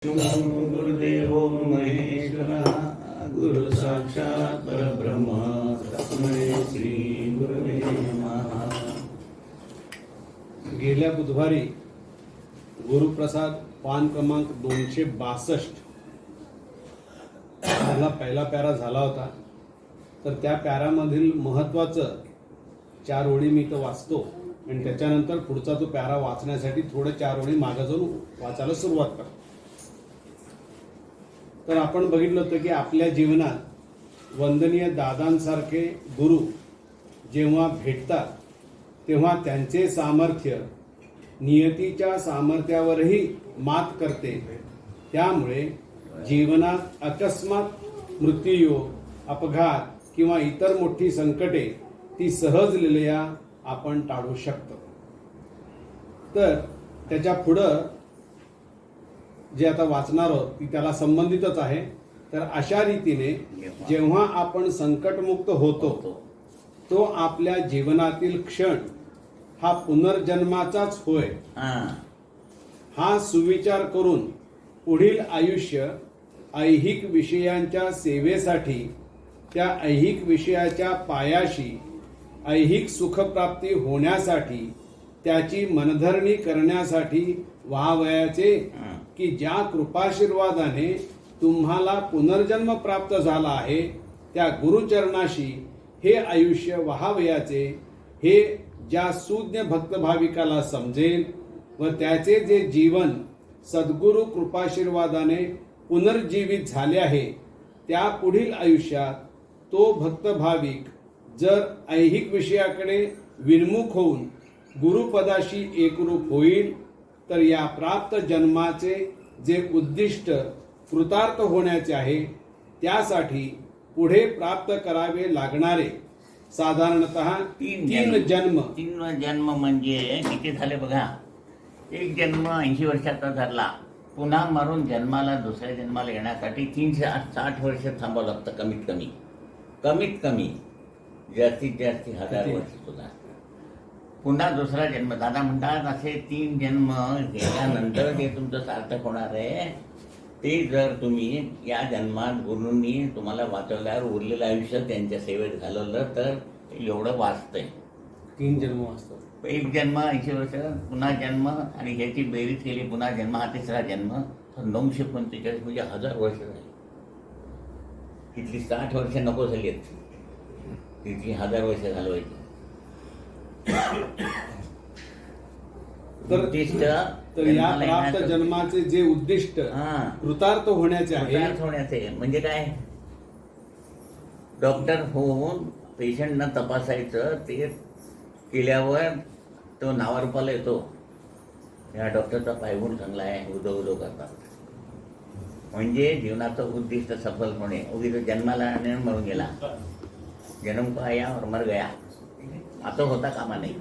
गुरुदेव महेश्वरः गुरु साक्षात् परब्रह्म तस्मै श्री गुरवे नमः। गेल्या बुधवारी गुरुप्रसाद पान क्रमांक 262 ला पहिला पॅरा झाला होता. तर त्या पॅरामधील महत्त्वाचं 4 ओळी मी तो वाचतो आणि त्याच्यानंतर पुढचा तो पॅरा वाचण्यासाठी थोडं 4 ओळी मागे जाऊन वाचायला सुरुवात करतो. तर आपण बघितलं होतं की आपल्या जीवनात वंदनीय दादांसारखे गुरु जेव्हा भेटतात तेव्हा त्यांचे सामर्थ्य नियतीच्या सामर्थ्यावरही मात करते. त्यामुळे जीवनात अकस्मात मृत्यूयोग, अपघात किंवा इतर मोठी संकटे ती सहजलीलया आपण टाळू शकतो. तर त्याच्या पुढं जे आता वाचणार आहोत ती त्याला संबंधितच आहे. तर अशा रीतीने जेव्हा आपण संकटमुक्त होतो तो आपल्या जीवनातील क्षण हा पुनर्जन्माचाच होय हा सुविचार करून पुढील आयुष्य ऐहिक विषयांच्या सेवेसाठी, त्या ऐहिक विषयाच्या पायाशी ऐहिक सुखप्राप्ती होण्यासाठी, त्याची मनधरणी करण्यासाठी व्हावयाचे की ज्या कृपाशीर्वादाने तुम्हाला पुनर्जन्म प्राप्त झाला आहे त्या गुरुचरणाशी हे आयुष्य व्हावयाचे, हे ज्या सुज्ञ भक्त भाविकाला समजेल व त्याचे जे जीवन सद्गुरु कृपाशीर्वादाने पुनर्जीवित झाले आहे त्या पुढील आयुष्यात तो भक्त भाविक जर ऐहिक विषयाकडे विन्मुख होऊन गुरुपदाशी एकरूप होईल तर या प्राप्त जन्माचे जे उद्दिष्ट कृतार्थ होण्याचे आहे त्यासाठी पुढे प्राप्त करावे लागणारे साधारणतः तीन जन्म म्हणजे किती झाले बघा. एक जन्म 80 वर्षाचा धरला, पुन्हा मरून जन्माला दुसऱ्या जन्माला येण्यासाठी 360 वर्ष थांबावं लागतं कमीत कमी जास्तीत जास्त 1000 वर्ष सुद्धा. पुन्हा दुसरा जन्म दादा म्हणतात असे 3 जन्म गेल्यानंतर जे तुमचं सार्थक होणार आहे ते जर तुम्ही या जन्मात गुरूंनी तुम्हाला वाचवल्यावर उरलेलं आयुष्य त्यांच्या सेवेत घालवलं तर एवढं वाचतंय. 3 जन्म वाचतात. एक जन्म 80 वर्ष, पुन्हा जन्म आणि ह्याची बेरीज केली पुन्हा जन्म, हा तिसरा जन्म, तर 945 म्हणजे 1000 वर्ष झाली. तिथली 60 वर्ष नको झाली आहेत, तिथली 1000 वर्ष घालवायची. तर या प्राप्त जन्माचे जे उद्दिष्ट कृतार्थ होण्याचे आहे म्हणजे काय, डॉक्टर होऊन पेशंटना तपासायचं, ते केल्यावर तो नावारूपाला येतो या डॉक्टरचा पायगुण चांगला आहे, उदो करतात. म्हणजे जीवनाचं उद्दिष्ट सफल होणे. उगीच जन्माला मरून गेला, जन्म को आया और मर गया आता होता कामा नाही.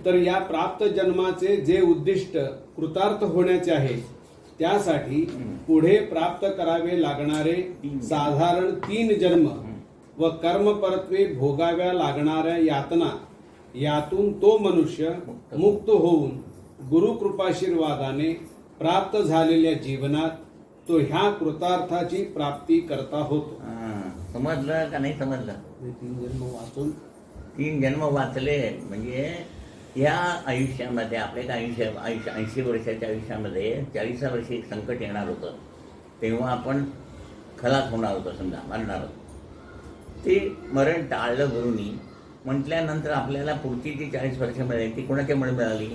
तर या प्राप्त जन्माचे जे उद्दिष्ट कृतार्थ होण्याचे आहे त्यासाठी पुढे प्राप्त करावे लागणारे साधारण 3 जन्म व कर्मपरत्वे भोगाव्या लागणाऱ्या यातना, यातून तो मनुष्य मुक्त होऊन गुरुकृपाशीर्वादाने प्राप्त झालेल्या जीवनात तो ह्या कृतार्थाची प्राप्ती करता होतो. समजलं का नाही समजलं? 3 जन्म वाचले म्हणजे या आयुष्यामध्ये आपले काय आयुष्य 80 वर्षाच्या आयुष्यामध्ये 40 वर्षी एक संकट येणार होतं, तेव्हा आपण खलास होणार होतो, समजा मरणार होतो. ते मरण टाळलं गुरुनी म्हटल्यानंतर आपल्याला पुढची जी 40 वर्ष मिळाली ती कोणाच्यामुळे मिळाली?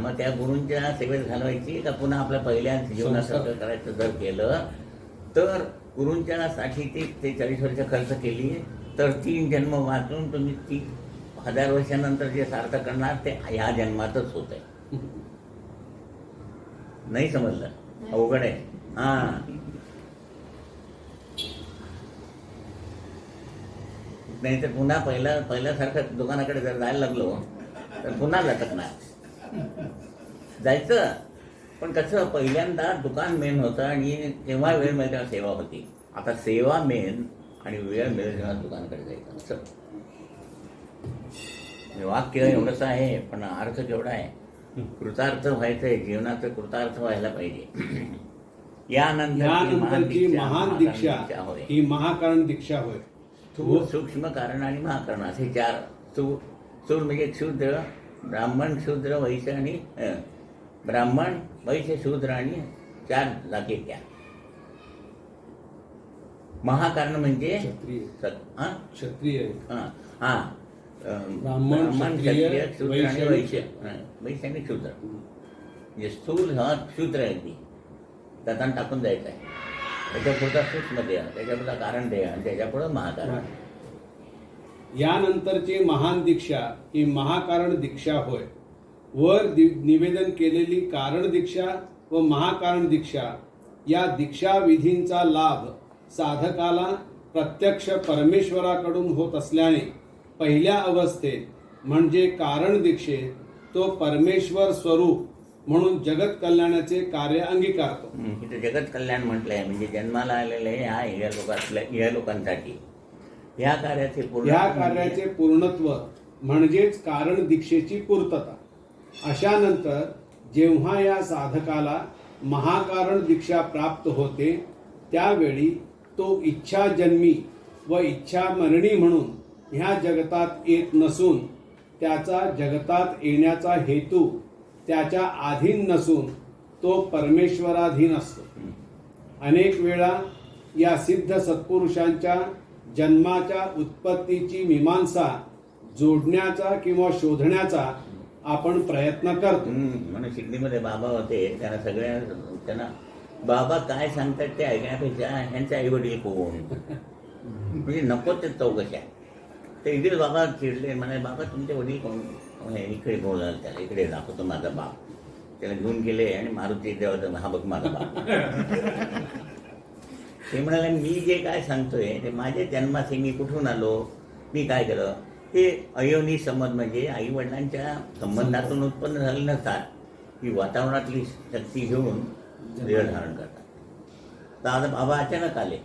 मग त्या गुरूंच्या सेवेत घालवायची का पुन्हा आपल्या पहिल्या जीवनासारखं करायचं जर केलं तर गुरूंच्या साठी ते 40 वर्ष खर्च केली तर 3 जन्म वाचून तुम्ही 1000 वर्षानंतर जे सार्थक करणार ते या जन्मातच होत आहे. नाही समजलं? अवघड आहे. नाही तर पुन्हा पहिल्यासारखं दुकानाकडे जर जायला लागलो तर पुन्हा लटकणार. जायचं पण कसं पहिल्यांदा दुकान मेन होतं आणि तेव्हा वेळ मिळेल तेव्हा सेवा होती. आता सेवा मेन आणि वेळ मिळेल तेव्हा दुकानकडे जायचं असं. वाक्य एवढंच आहे पण अर्थ केवढा आहे. कृतार्थ व्हायचंय, जीवनाचं कृतार्थ व्हायला पाहिजे. यानंतरची महान दीक्षा होय. ही महाकारण दीक्षा होय. स्थूल, सूक्ष्म कारण आणि महाकारण असे चार. स्थूल म्हणजे शूद्र, ब्राह्मण, शूद्र, वैश्य आणि ब्राह्मण, वैश्य, शूद्र आणि 4 जाती त्या. महाकारण म्हणजे क्षत्रिय ब्राह्मण, क्षत्रिय, शूद्र आणि वैश्य. वैश्य आणि शूद्र म्हणजे स्थूल हा शूद्र आहे, ती त्यातून टाकून द्यायचा आहे. त्याच्यापुढचा सूक्ष्म देह, त्याच्यापुढचा कारण देह आणि त्याच्यापुढं महाकारण. यानंतरची महान दीक्षा ही महाकारण दीक्षा होय. वर निवेदन केलेली कारण दीक्षा व महाकारण दीक्षा या दीक्षा विधींचा लाभ साधकाला प्रत्यक्ष परमेश्वराकडून होत असल्याने पहिल्या अवस्थेत म्हणजे कारण दीक्षेत तो परमेश्वर स्वरूप म्हणून जगत कल्याणाचे कार्य अंगीकारतो. इथे जगत कल्याण म्हटलंय म्हणजे जन्माला आलेले ह्या लोकांसाठी ह्या कार्याचे पूर्णत्व म्हणजेच कारण दीक्षेची पूर्तता. अशानंतर जेव्हा या साधकाला महाकारण दीक्षा प्राप्त होते त्यावेळी तो इच्छा जन्मी व इच्छा मरणी म्हणून ह्या जगतात येत नसून त्याचा जगतात येण्याचा हेतू त्याच्या अधीन नसून तो परमेश्वराधीन असतो. अनेक वेळा या सिद्ध सत्पुरुषांच्या जन्माच्या उत्पत्तीची मीमांसा जोडण्याचा किंवा शोधण्याचा आपण प्रयत्न करतो. म्हणून शिर्डीमध्ये बाबा होते, त्यांना बाबा काय सांगतात ते ऐकण्यापेक्षा ह्यांचे आई वडील कोण म्हणजे नको ते चौकशा. ते इकडे बाबा चिडले, म्हणे बाबा तुमचे वडील कोण, इकडे बोलाल त्याला, इकडे दाखवतो माझा बाप. त्याला घेऊन गेले आणि मारुती देवा, हा बघ माझा बाप. ते म्हणाले मी जे काय सांगतोय ते माझ्या जन्माचे, मी कुठून आलो, मी काय केलं, हे अयोनी समज म्हणजे आई वडिलांच्या संबंधातून उत्पन्न झाले नसतात, ही वातावरणातली शक्ती घेऊन देह धारण करतात. तर आता बाबा अचानक आले,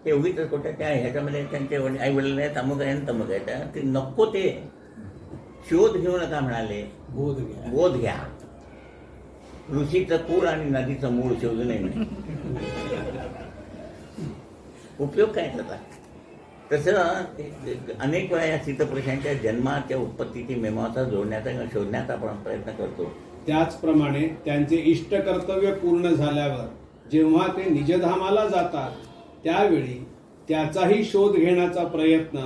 ते उगीच कुठे त्या ह्याच्यामध्ये त्यांचे आई वडील आहेत, अमुक आहे तमुक आहे, ते नको ते शोध घेऊ नका म्हणाले, बोध घ्या. ऋषीचं कुळ आणि नदीचं मूळ शोधू नये म्हणे. उपयोग काय त्याचा. तसं अनेक वेळा या सिद्धपुरुषांच्या जन्माच्या उत्पत्तीची मीमांसा जोडण्याचा किंवा शोधण्याचा आपण प्रयत्न करतो. त्याचप्रमाणे त्यांचे इष्ट कर्तव्य पूर्ण झाल्यावर जेव्हा ते निजधामाला जातात त्यावेळी त्याचाही शोध घेण्याचा प्रयत्न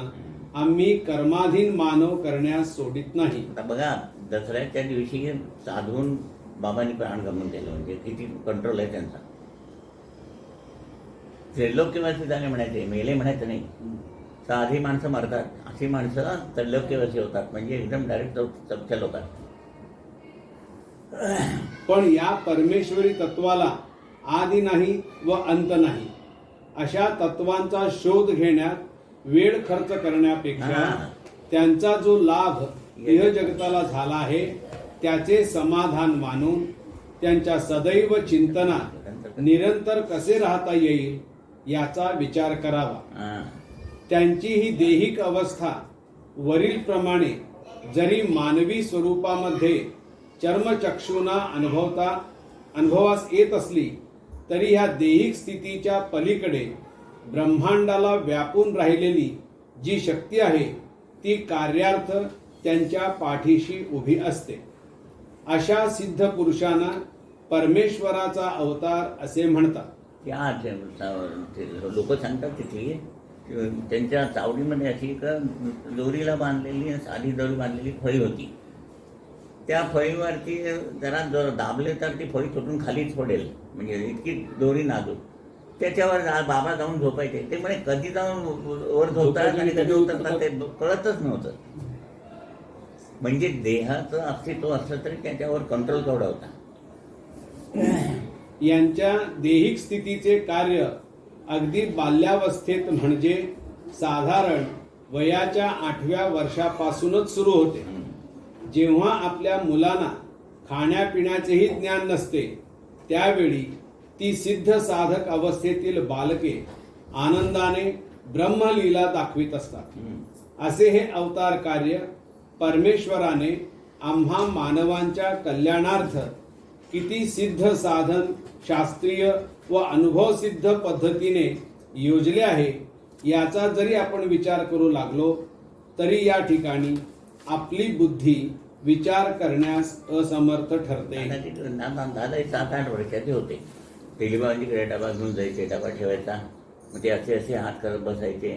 आम्ही कर्माधीन मानव करण्यास सोडित नाही. आता बघा, दसऱ्याच्या दिवशी साधून बाबांनी प्राणगमन केलं म्हणजे किती कंट्रोल आहे त्यांचा. त्रैलोक्यवासी झाले म्हणायचे, मेले म्हणायचं नाही. साधी माणसं मरतात, अशी माणसं त्रैलोक्यवासी होतात म्हणजे एकदम डायरेक्ट चौथ्या लोकात. पण या परमेश्वरी तत्वाला आदी नाही व अंत नाही अशा तत्वांचा शोध घेण्यात वेळ खर्च करण्यापेक्षा त्यांचा जो लाभ इह जगताला झाला आहे त्याचे समाधान मानून त्यांच्या सदैव चिंतनात निरंतर कसे राहता येईल याचा विचार करावा. त्यांची ही दैहिक अवस्था वरील प्रमाणे जरी मानवी स्वरूपामध्ये चर्मचक्षुना अनुभवास येत असली तरी ह्या दैहिक स्थितीच्या पलीकडे ब्रह्मांडाला व्यापून राहिलेली जी शक्ती आहे ती कार्यार्थ त्यांच्या पाठीशी उभी असते. अशा सिद्ध पुरुषांना परमेश्वराचा अवतार असे म्हणतात. त्या लोक सांगतात तिथली त्यांच्या चावडीमध्ये अशी एक दोरीला बांधलेली, साधी दोरी बांधलेली फळी होती. त्या फळीवरती जरा जर दाबले तर ती फळी तुटून खालीच पडेल, म्हणजे इतकी दोरी नाजूक. त्याच्यावर बाबा जाऊन झोपायचे. ते म्हणे कधी जाऊन वर झोपतात आणि कधी उतरतात ते कळतच नव्हतं. म्हणजे देहाचं अस्तित्व असलं तरी त्याच्यावर कंट्रोल केवढा होता. यांच्या दैहिक स्थितीचे कार्य अगदी बाल्यावस्थेत म्हणजे साधारण वयाच्या 8व्या वर्षापासूनच सुरू होते. जेव्हा आपल्या मुलांना खाण्यापिण्याचेही ज्ञान नसते त्यावेळी ती सिद्ध साधक अवस्थेतील बालके आनंदाने ब्रह्मलीला दाखवित असतात. असे हे अवतार कार्य परमेश्वराने आम्हा मानवांच्या कल्याणार्थ किती सिद्ध साधन शास्त्रीय व अनुभवसिद्ध पद्धतीने योजले आहे याचा जरी आपण विचार करू लागलो तरी या ठिकाणी आपली बुद्धी विचार करण्यास असमर्थ ठरते. दादा 7-8 वर्षाचे होते. तेलीबाबांच्याकडे डबा घेऊन जायचे, डबा ठेवायचा, मग ते असे असे हात करत बसायचे.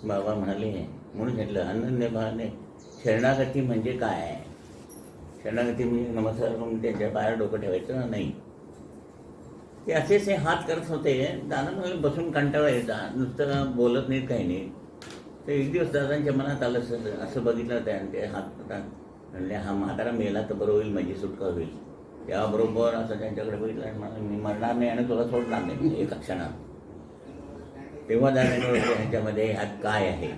बाबा म्हणाले, म्हणून म्हटलं अनन्य भावाने शरणागती म्हणजे काय? शरणागती म्हणजे नमस्कार करून त्यांच्या पायावर डोकं ठेवायचं नाही. ते असेच हात करत होते. दादा मला बसून कंटाळा यायचा, नुसतं बोलत नाहीत काही नाही. तर एक दिवस दादांच्या मनात आलं असं बघितलं ते हात म्हणले हा म्हातारा मेला तर बरं होईल, माझी सुटका होईल. त्याबरोबर असं त्यांच्याकडे बघितलं, मी मरणार नाही आणि तुला सोडणार नाही एका क्षणात. तेव्हा दादाने ह्याच्यामध्ये ह्यात काय आहे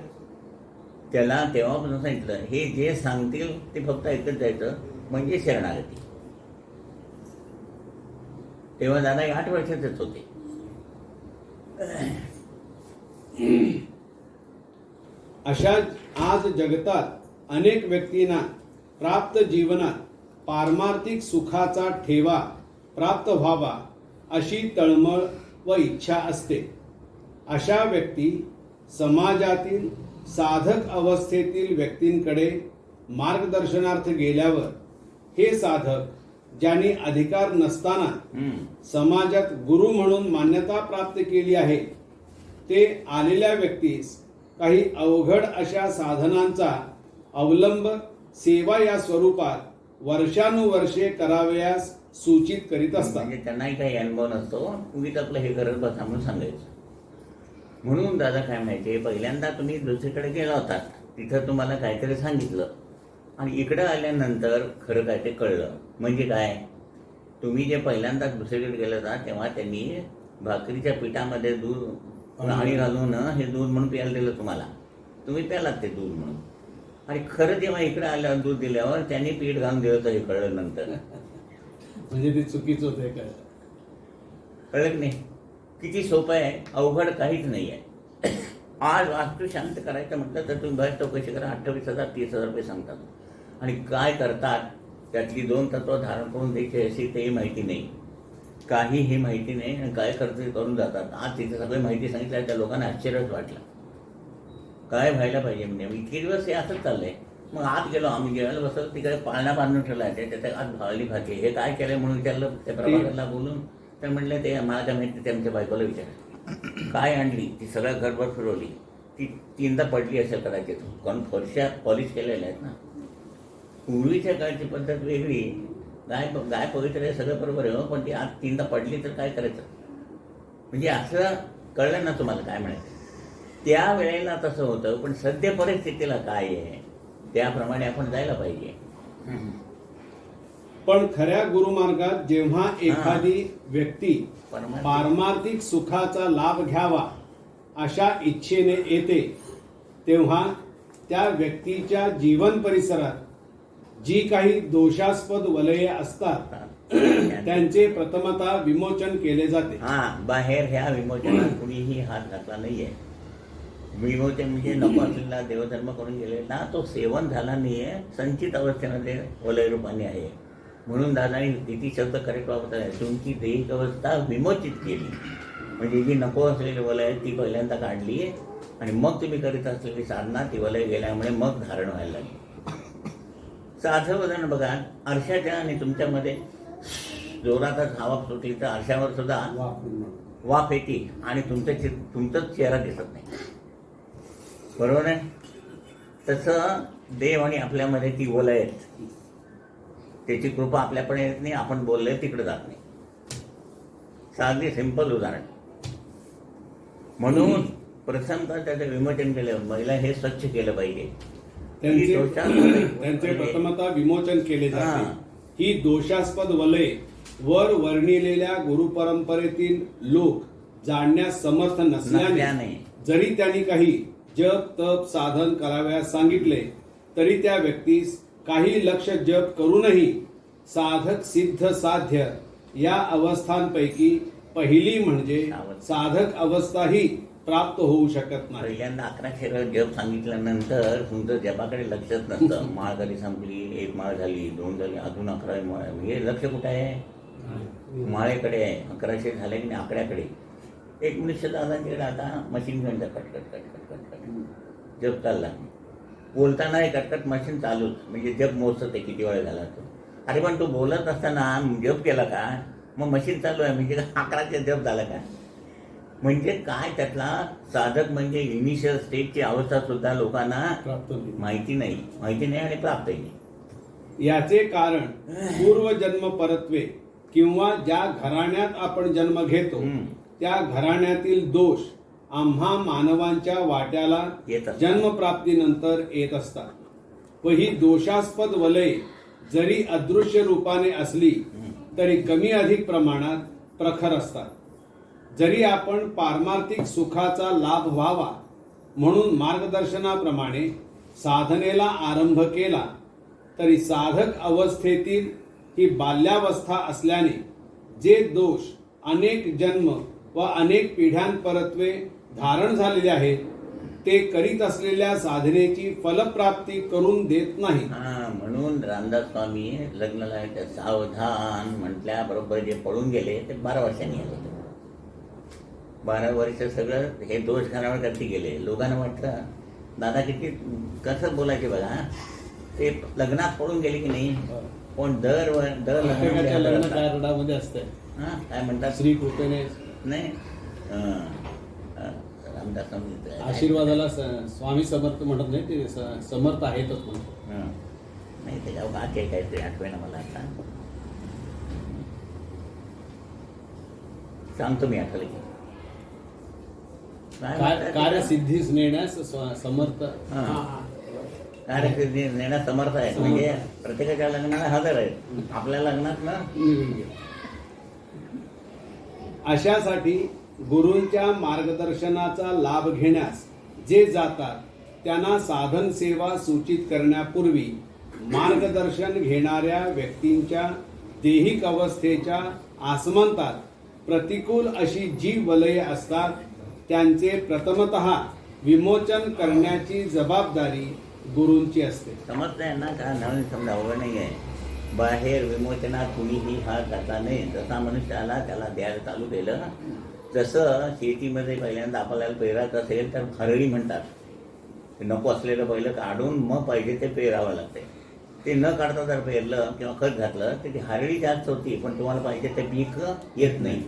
त्याला तेव्हापासून सांगितलं, हे जे सांगतील ते फक्त ऐकत जायचं म्हणजे शरणागती. तेव्हा दादा 8 वर्षाचेच होते. अशा आज जगतात अनेक व्यक्तींना प्राप्त जीवनात पारमार्थिक सुखाचा ठेवा प्राप्त व्हावा अशी तळमळ व इच्छा असते. अशा व्यक्ती समाजातील साधक अवस्थेतील व्यक्तींकडे मार्गदर्शनार्थ गेल्यावर हे साधक ज्यांनी अधिकार नसताना समाजात गुरु म्हणून मान्यता प्राप्त केली आहे ते आलेल्या व्यक्तीस काही अवघड अशा साधनांचा अवलंब सेवा या स्वरूपात वर्षानुवर्षे करावयास सूचित करीत असतात. म्हणजे त्यांनाही काही अनुभव नसतो, उगीच आपलं हे करत बसा म्हणून सांगायचं. म्हणून दादा काय म्हणायचे, पहिल्यांदा तुम्ही दुसरीकडे गेला होता, तिथं तुम्हाला काहीतरी सांगितलं आणि इकडं आल्यानंतर खरं काय ते कळलं. म्हणजे काय, तुम्ही जे पहिल्यांदा दुसरीकडे गेला होता तेव्हा त्यांनी भाकरीच्या पिठामध्ये दूध आणि घालून हे दूध म्हणून प्यायला दिलं तुम्हाला, तुम्ही प्यालात ते दूध म्हणून. आणि खरं जेव्हा इकडे आल्यावर दूध दिल्यावर त्यांनी पीठ घालून दिलं तर हे कळलं नंतर. म्हणजे ते चुकीचं होतं. कळलं की नाही? किती सोपं आहे, अवघड काहीच नाही आहे. आज वास्तू शांत करायचं म्हटलं तर तुम्ही बाहेर चौकशी करा, 28,000 30,000 रुपये सांगतात. आणि काय करतात त्यातली 2 तत्व धारण करून द्यायची अशी तेही माहिती नाही, काहीही माहिती नाही. आणि काय करते करून जातात. आज तिथे सगळी माहिती सांगितलं, त्या लोकांना आश्चर्यच वाटलं. काय व्हायला पाहिजे म्हणजे इतके दिवस हे असंच चाललंय. मग आत गेलो आम्ही, जेवायला बसलो, तिकडे पाळणा बांधून ठेवला आहे, त्याच्या आत भावली भाती, हे काय केलं म्हणून विचारलं त्या प्रभाकरला बोलून. तर म्हटलं ते मला काय माहिती, ते आमच्या बायकोला विचार. काय आणली ती सगळ्या घरभर फिरवली, ती 3दा पडली असेल कदाचित, कारण फरशा पॉलिश केलेल्या आहेत ना. पूर्वीच्या काळची पद्धत वेगळी. गाय पवित्र आहे सगळं बरोबर आहे, पण ती आज 3दा पडली तर काय करायचं. म्हणजे असं कळलं ना तुम्हाला काय म्हणायचं. त्या वेळेला तसं होतं, पण सध्या परिस्थितीला काय आहे त्याप्रमाणे आपण जायला पाहिजे. पण खऱ्या गुरुमार्गात जेव्हा एखादी व्यक्ती पारमार्थिक सुखाचा लाभ घ्यावा अशा इच्छेने येते तेव्हा त्या व्यक्तीच्या जीवन परिसरात जी काही दोषास्पद वलये असतात त्यांचे प्रथमतः विमोचन केले जाते. बाहेर ह्या विमोचनात कुणीही हात घातला नाहीये. विमोचन म्हणजे नको असलेला देवधर्म करून गेले ना, तो सेवन झाला नाहीये, संचित अवस्थेमध्ये वलय रूपाने आहे. म्हणून दादानी किती शब्द करेक्ट वापरत आहे, तुमची दैहिक अवस्था विमोचित केली. म्हणजे जी नको असलेली वलय ती पहिल्यांदा काढली आणि मग तुम्ही करीत असलेली साधना ती वलय गेल्यामुळे मग धारण व्हायला लागली. साधं उदाहरण बघा, आरशाच्या आणि तुमच्यामध्ये जोरातच हवा सुटली तर आरशावर सुद्धा वाफ येते आणि तुमचाच चेहरा दिसत नाही, बरोबर आहे. तसं देव आणि आपल्यामध्ये ती वलय आहेत, त्याची कृपा आपल्याकडे येत नाही, आपण बोललोय तिकडे जात नाही. साधी सिंपल उदाहरण. म्हणून प्रथमतः त्याचं विमोचन केलं, महिला हे स्वच्छ केलं पाहिजे. त्यांचे प्रथमतः विमोचन केले जाते. ही दोषास्पद वलय वर वर्णिलेल्या गुरुपरंपरेतील लोक जाणण्यास समर्थ नसल्याने जरी त्यांनी काही जप तप साधन कराव्यास सांगितले तरी त्या व्यक्तीस काही लक्ष जप करूनही साधक सिद्ध साध्य या अवस्थांपैकी पहिली म्हणजे साधक अवस्थाही प्राप्त होऊ शकत नाही. पहिल्यांदा 11 अक्षर जप सांगितल्यानंतर तुमचं जपाकडे लक्षच नसतं. माळ कधी संपली, 1 माळ झाली, 2 झाली, अजून 11 माळ, हे लक्ष कुठे आहे? माळेकडे आहे. 1100 झाले की नाही आकड्याकडे. एक मनुष्य दादांकडे आता मशीन घेऊन जा, cut cut cut cut cut cut जप चालला. बोलताना हे कटकट मशीन चालूच, म्हणजे जप मोजतं ते किती वेळ झाला तो. अरे पण तू बोलत असताना जप केला का, मग मशीन चालू आहे म्हणजे 11चे जप झाला का? म्हणजे काय त्यातला साधक म्हणजे इनिशियल स्टेजची अवस्था सुद्धा लोकांना प्राप्त नाही. माहिती नाही आणि प्राप्तही नाही. याचे कारण पूर्वजन्म परत्वे किंवा ज्या घराण्यात आपण जन्म घेतो त्या घराण्यातील दोष आम्हा मानवांच्या वाट्याला येत असतात. जन्मप्राप्तीनंतर येत असतात व ही दोषास्पद वलये जरी अदृश्य रूपाने असली तरी कमी अधिक प्रमाणात प्रखर असतात. जरी आपण पारमार्थिक सुखाचा लाभ व्हावा म्हणून मार्गदर्शनाप्रमाणे साधनेला आरंभ केला तरी साधक अवस्थेतील ही बाल्यावस्था असल्याने जे दोष अनेक जन्म व अनेक पिढ्यांपरत्वे धारण झालेले आहेत ते करीत असलेल्या साधनेची फलप्राप्ती करून देत नाही. म्हणून रामदास स्वामी लग्नाला सावधान म्हटल्याबरोबर जे पळून गेले ते 12 वर्षांनी आले. 12 वर्ष सगळं हे दोष घरावर करती गेले. लोकांना वाटलं दादा किती कसं बोलायचे बघा, ते लग्नात पळून गेले की नाही. पण दर लग्न कार्डामध्ये असते. काय म्हणतात श्री कृपेने नाही रामदास स्वामी आशीर्वादाला स्वामी समर्थ म्हणत नाही, ते समर्थ आहेतच म्हणतो. नाही त्याच्यावर बाकी आहे काहीतरी आठवेना मला आता, सांगतो मी आठवलं की कार्यसिद्धीस नेण्यास समर्थ. कार्यसिद्धी नेण्यास समर्थ आहे. म्हणजे प्रत्येकाच्या लग्नाला हजर आहे. आपल्या लग्नात ना अशासाठी गुरूंच्या मार्गदर्शनाचा लाभ घेण्यास जे जातात त्यांना साधन सेवा सूचित करण्यापूर्वी मार्गदर्शन घेणाऱ्या व्यक्तींच्या देहिक अवस्थेच्या आसमंतात प्रतिकूल अशी जी वलये असतात त्यांचे प्रथमतः विमोचन करण्याची जबाबदारी गुरूंची असते. समजतंय ना का? नवीन समजा अवघड नाही आहे. बाहेर विमोचनात कुणीही हात घातला नाही. जसा मनुष्य आला त्याला द्यायला चालू केलं. जसं शेतीमध्ये पहिल्यांदा आपल्याला पेरायचं असेल तर हरळी म्हणतात. ते नको असलेलं पहिलं काढून मग पाहिजे ते पेरावं लागते. ते न काढता जर पेरलं किंवा खत घातलं तर ती हरळी जास्त होती, पण तुम्हाला पाहिजे ते पीक येत नाही.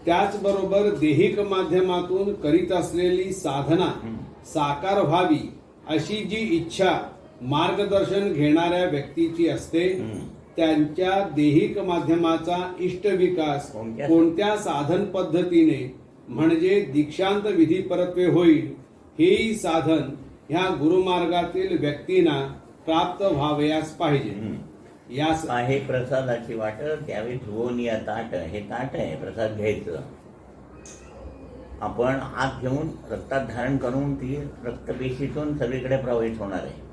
त्याचबरोबर देहिक माध्यमातून करीत असलेली साधना साकार व्हावी अशी जी इच्छा मार्गदर्शन घेणाऱ्या व्यक्तीची असते त्यांच्या देहिक माध्यमाचा इष्ट विकास कोणत्या साधन पद्धतीने म्हणजे दीक्षांत विधी परत्वे होईल हेही साधन ह्या गुरुमार्गातील व्यक्तींना प्राप्त व्हावयास पाहिजे. यास आहे प्रसादाची वाट त्यावेळी ध्रुवनीय ताट. हे ताट आहे प्रसाद घ्यायचं. आपण हात घेऊन रक्तात धारण करून ती रक्तपेशीतून सगळीकडे प्रवाहित होणार आहे.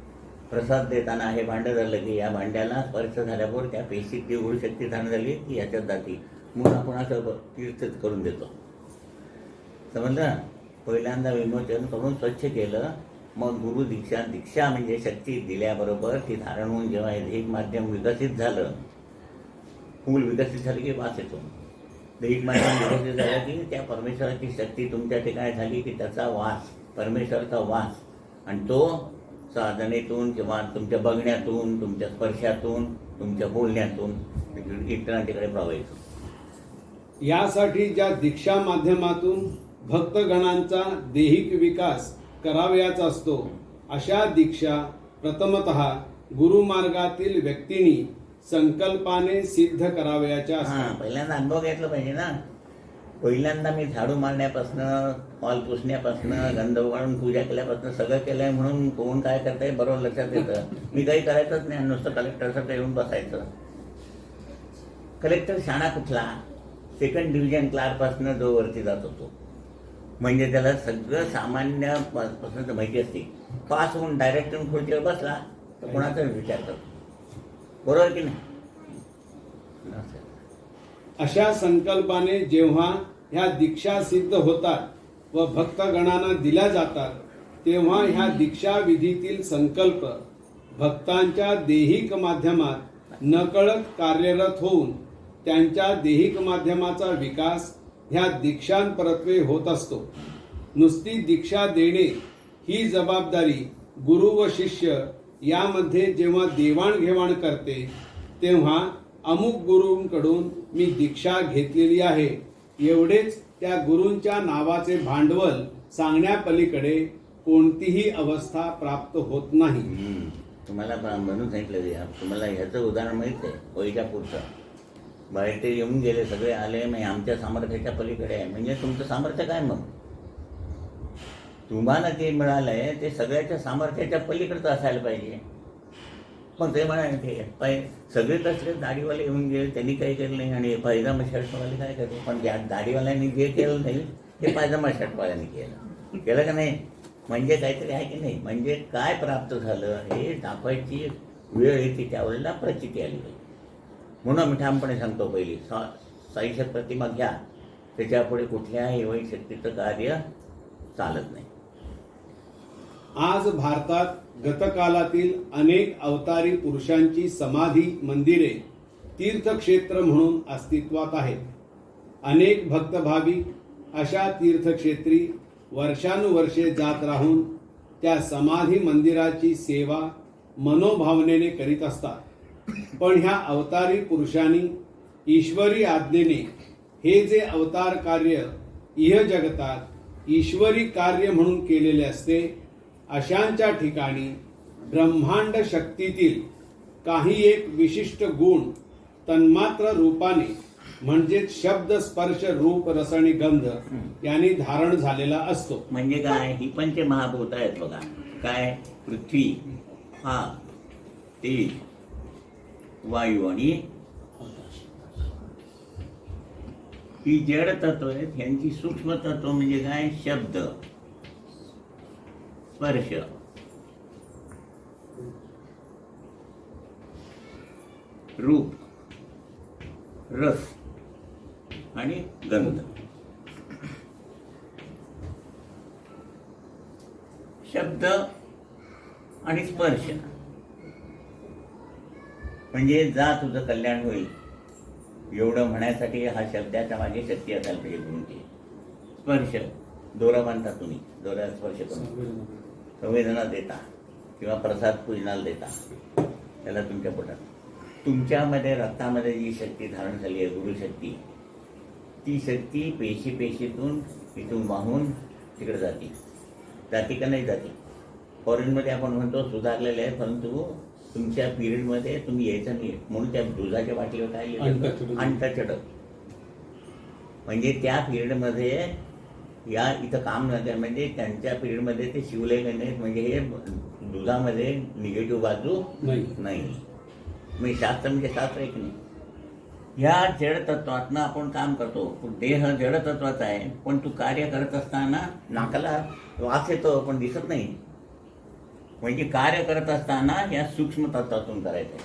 प्रसाद देताना हे भांडं धरलं की या भांड्याला स्पर्श झाल्यावर त्या पेशीची शक्ती धारण झाली की याच्यात जाती. मग आपण असं तीर्थच करून देतो. समजलं? पहिल्यांदा विमोचन करून स्वच्छ केलं, मग गुरु दीक्षा म्हणजे शक्ती दिल्याबरोबर ती धारण होऊन जेव्हा देहिक माध्यम विकसित झालं, फूल विकसित झाली की वास येतो. देहिक माध्यम विकसित झालं की त्या परमेश्वराची शक्ती तुमच्या ठिकाणी झाली की त्याचा वास, परमेश्वराचा वास, आणि तो साधनेतून किंवा तुमच्या बघण्यातून, तुमच्या स्पर्शातून, तुमच्या बोलण्यातून इतरांच्याकडे प्रवाहित. यासाठी ज्या दीक्षा माध्यमातून भक्तगणांचा देहिक विकास करावयाचा असतो अशा दीक्षा प्रथमतः गुरुमार्गातील व्यक्तींनी संकल्पाने सिद्ध करावयाच्या असतात. पहिल्यांदा अनुभव घेतला पाहिजे ना. पहिल्यांदा मी झाडू मारण्यापासनं, हॉल पुसण्यापासनं, गंध उगाळून पूजा केल्यापासून सगळं केलंय म्हणून कोण काय करताय बरोबर लक्षात येतं. मी काही करायचंच नाही, नुसतं कलेक्टरसारखं येऊन बसायचं. कलेक्टर शाणा कुठला? 2nd डिव्हिजन क्लार्कपासून जो वरती जात होतो, म्हणजे त्याला सगळं सामान्य पासून माहिती असते. पास होऊन डायरेक्ट खुर्चीवर बसला तर कोणाचा विचार करतो. बरोबर की नाही? अशा संकल्पाने जेव्हा ह्या दीक्षा सिद्ध होतात व भक्तगणांना दिल्या जातात तेव्हा ह्या दीक्षा विधीतील संकल्प भक्तांच्या देहिक माध्यमात नकळत कार्यरत होऊन त्यांच्या देहिक माध्यमाचा विकास ह्या दीक्षांपरत्वे होत असतो. नुसती दीक्षा देणे ही जबाबदारी गुरु व शिष्य यामध्ये जेव्हा देवाणघेवाण करते तेव्हा अमुक गुरूंकडून मी दीक्षा घेतलेली आहे एवढेच त्या गुरूंच्या नावाचे भांडवल सांगण्यापलीकडे कोणतीही अवस्था प्राप्त होत नाही. तुम्हाला म्हणून सांगितलं तुम्हाला ह्याचं उदाहरण माहित आहे वैजापूरचं. बाहेर ते येऊन गेले सगळे आले म्हणजे आमच्या सामर्थ्याच्या पलीकडे आहे. म्हणजे तुमचं सामर्थ्य काय मग? तुम्हाला जे मिळालंय ते सगळ्याच्या सामर्थ्याच्या पलीकडचं असायला पाहिजे. पण ते म्हणाले ते सगळे कसले दाढीवाले येऊन गेले त्यांनी काही केलं नाही आणि पायजामा शर्टवाले काय करते. पण त्या दाढीवाल्यांनी जे केलं नाही ते पायजामा शर्टवाल्यांनी केलं का नाही? म्हणजे काहीतरी आहे की नाही? म्हणजे काय प्राप्त झालं हे दाखवायची वेळ येते त्यावेळेला प्रचिती आली पाहिजे. म्हणून मी ठामपणे सांगतो पहिली साईशत प्रतिमा घ्या त्याच्यापुढे कुठल्याही वैदिक शक्तीचं कार्य चालत नाही. आज भारतात गतकालातील अनेक अवतारी पुरुषांची समाधी मंदिरे तीर्थक्षेत्र म्हणून अस्तित्वात आहेत. अनेक भक्त भाविक अशा तीर्थक्षेत्री वर्षानुवर्षे जात राहून त्या समाधी मंदिराची सेवा मनोभावनेने करीत असतात. पण ह्या अवतारी पुरुषांनी ईश्वरी आज्ञेने हे जे अवतार कार्य इह जगतात ईश्वरी कार्य म्हणून केलेले असते अशांच्या ठिकाणी ब्रह्मांड शक्तीतील काही एक विशिष्ट गुण तन्मात्र रूपाने म्हणजे शब्द स्पर्श रूप रस आणि गंध यांनी धारण झालेला असतो. म्हणजे काय? ही पंचमहाभूत आहेत बघा. काय? पृथ्वी, आग, तेज, वायू आणि ही जड तत्व आहेत. यांची सूक्ष्म तत्व म्हणजे काय? शब्द, स्पर्श, रूप, रस आणि गंध. शब्द आणि स्पर्श म्हणजे जा तुझं कल्याण होईल एवढं म्हणण्यासाठी हा शब्दाच्या मागे शक्ती असायला पाहिजे गुरूंची. स्पर्श दोरा बांधता तुम्ही, दोऱ्याला स्पर्श करून संवेदना देता किंवा प्रसाद पूजनाला देता त्याला तुमच्या पोटात. तुमच्यामध्ये रक्तामध्ये जी शक्ती धारण झाली आहे गुरुशक्ती ती शक्ती पेशीतून इथून वाहून तिकडे जाते का नाही जाते? फॉरेनमध्ये आपण म्हणतो सुधारलेले आहे परंतु तुमच्या पिरियडमध्ये तुम्ही यायचं नाही म्हणून त्या दुधाच्या बाटलीवर काय लिहिलं? अनटचड. म्हणजे त्या पिरियडमध्ये या इथं काम न म्हणजे त्यांच्या पिरियडमध्ये ते शिवलेले नाहीत. म्हणजे हे दुधामध्ये निगेटिव्ह बाजू नाही. म्हणजे शास्त्र म्हणजे शास्त्र एक नाही. ह्या जड तत्वातनं आपण काम करतो. देह जड तत्वाचा आहे पण तू कार्य करत असताना नाकाला वास येतो पण दिसत नाही. म्हणजे कार्य करत असताना या सूक्ष्म तत्वातून करायचं आहे.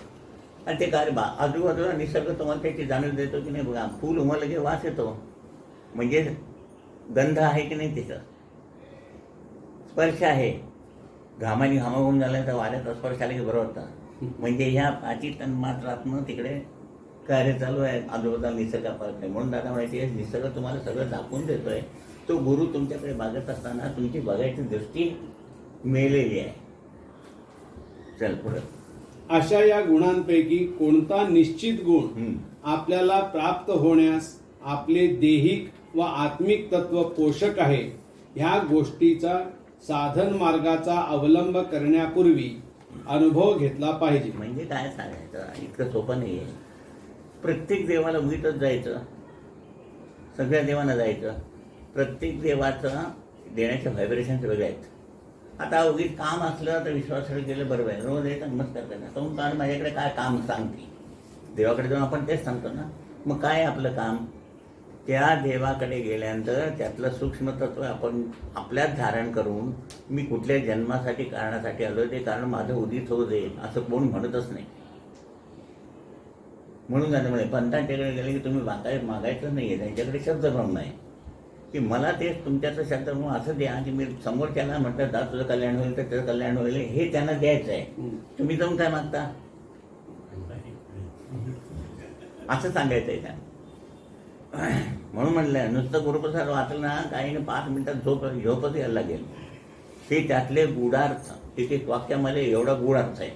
आणि ते कार्य आजूबाजूला निसर्ग तुम्हाला त्याची जाणीव देतो की नाही? बघा फूल उमललं की वास येतो म्हणजे गंध आहे की नाही? त्याचं स्पर्श आहे. घामाने घामाघूम झाला तर वाऱ्याचा स्पर्श आला की बरं वाटतं. म्हणजे ह्या पाची तन्मात्रात्मक तिकडे कार्य चालू आहे. आजूबाजूला निसर्गापासून आहे. म्हणून दादा माहिती आहे निसर्ग तुम्हाला सगळं दाखवून देतोय. तो गुरु तुमच्याकडे बघत असताना तुमची बघायची दृष्टी मेलेली आहे. चल पुढे. अशा या गुणांपैकी कोणता निश्चित गुण आपल्याला प्राप्त होण्यास आपले देहिक व आत्मिक तत्व पोषक आहे ह्या गोष्टीचा साधन मार्गाचा अवलंब करण्यापूर्वी अनुभव घेतला पाहिजे. म्हणजे काय सांगायचं? इतकं सोपं नाही आहे. प्रत्येक देवाला उगीतच जायचं, सगळ्या देवांना जायचं. प्रत्येक देवाचं देण्याचे व्हायब्रेशन्स वेगळे आहेत. आता उगीच काम असलं तर विश्वासाकडे गेलं बरोबर आहे. रोज यायचं नमस्कार करणार तर कारण माझ्याकडे काय काम सांगते देवाकडे जाऊन आपण तेच सांगतो ना. मग काय आपलं काम? त्या देवाकडे गेल्यानंतर त्यातलं सूक्ष्म तत्व आपण आपल्यात धारण करून मी कुठल्या जन्मासाठी कारणासाठी आलो ते कारण माझं उदित होऊ दे असं कोण म्हणतच नाही. म्हणून आता म्हणे पंतांच्याकडे गेले की तुम्ही मागायचं नाही आहे, त्यांच्याकडे शब्दब्रह्म आहे की मला ते तुमच्याचं शब्दब्रह्म असं द्या की मी समोरच्याला म्हटलं जा तुझं कल्याण होईल तर त्याचं कल्याण होईल हे त्यांना द्यायचं आहे. तुम्ही जाऊन काय मागता असं सांगायचं आहे त्यांना. म्हणून म्हणलं नुसतं गुरुप्रसाद वाचलं ना काही नाही 5 मिनिटात झोपच यायला लागेल. ते त्यातले गूढार्थ तिथे वाक्यामध्ये एवढा गूढार्थ आहे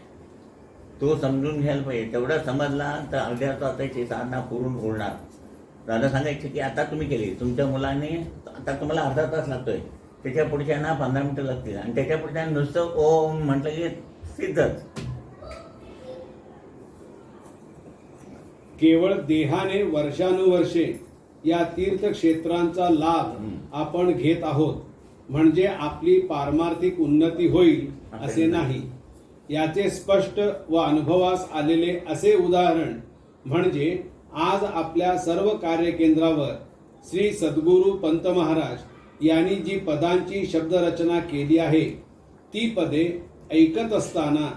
तो समजून घ्यायला पाहिजे. तेवढा समजला तर अर्ध्या तासाची साधना पुरून उरणार. दादा सांगायचे की आता तुम्ही केली तुमच्या मुलाने आता तुम्हाला अर्धा तास लागतोय, त्याच्या पुढच्यांना 15 मिनिटं लागतील आणि त्याच्या पुढच्या नुसतं ओम म्हटलं की सिद्धच. केवळ देहाने वर्षानुवर्षे या तीर्थक्षेत्रांचा लाभ आपण घेत आहोत म्हणजे आपली पारमार्थिक उन्नती होईल असे नाही. याचे स्पष्ट व अनुभवास आलेले असे उदाहरण म्हणजे आज आपल्या सर्व कार्यकेंद्रावर श्री सद्गुरू पंत महाराज यांनी जी पदांची शब्दरचना केली आहे ती पदे ऐकत असताना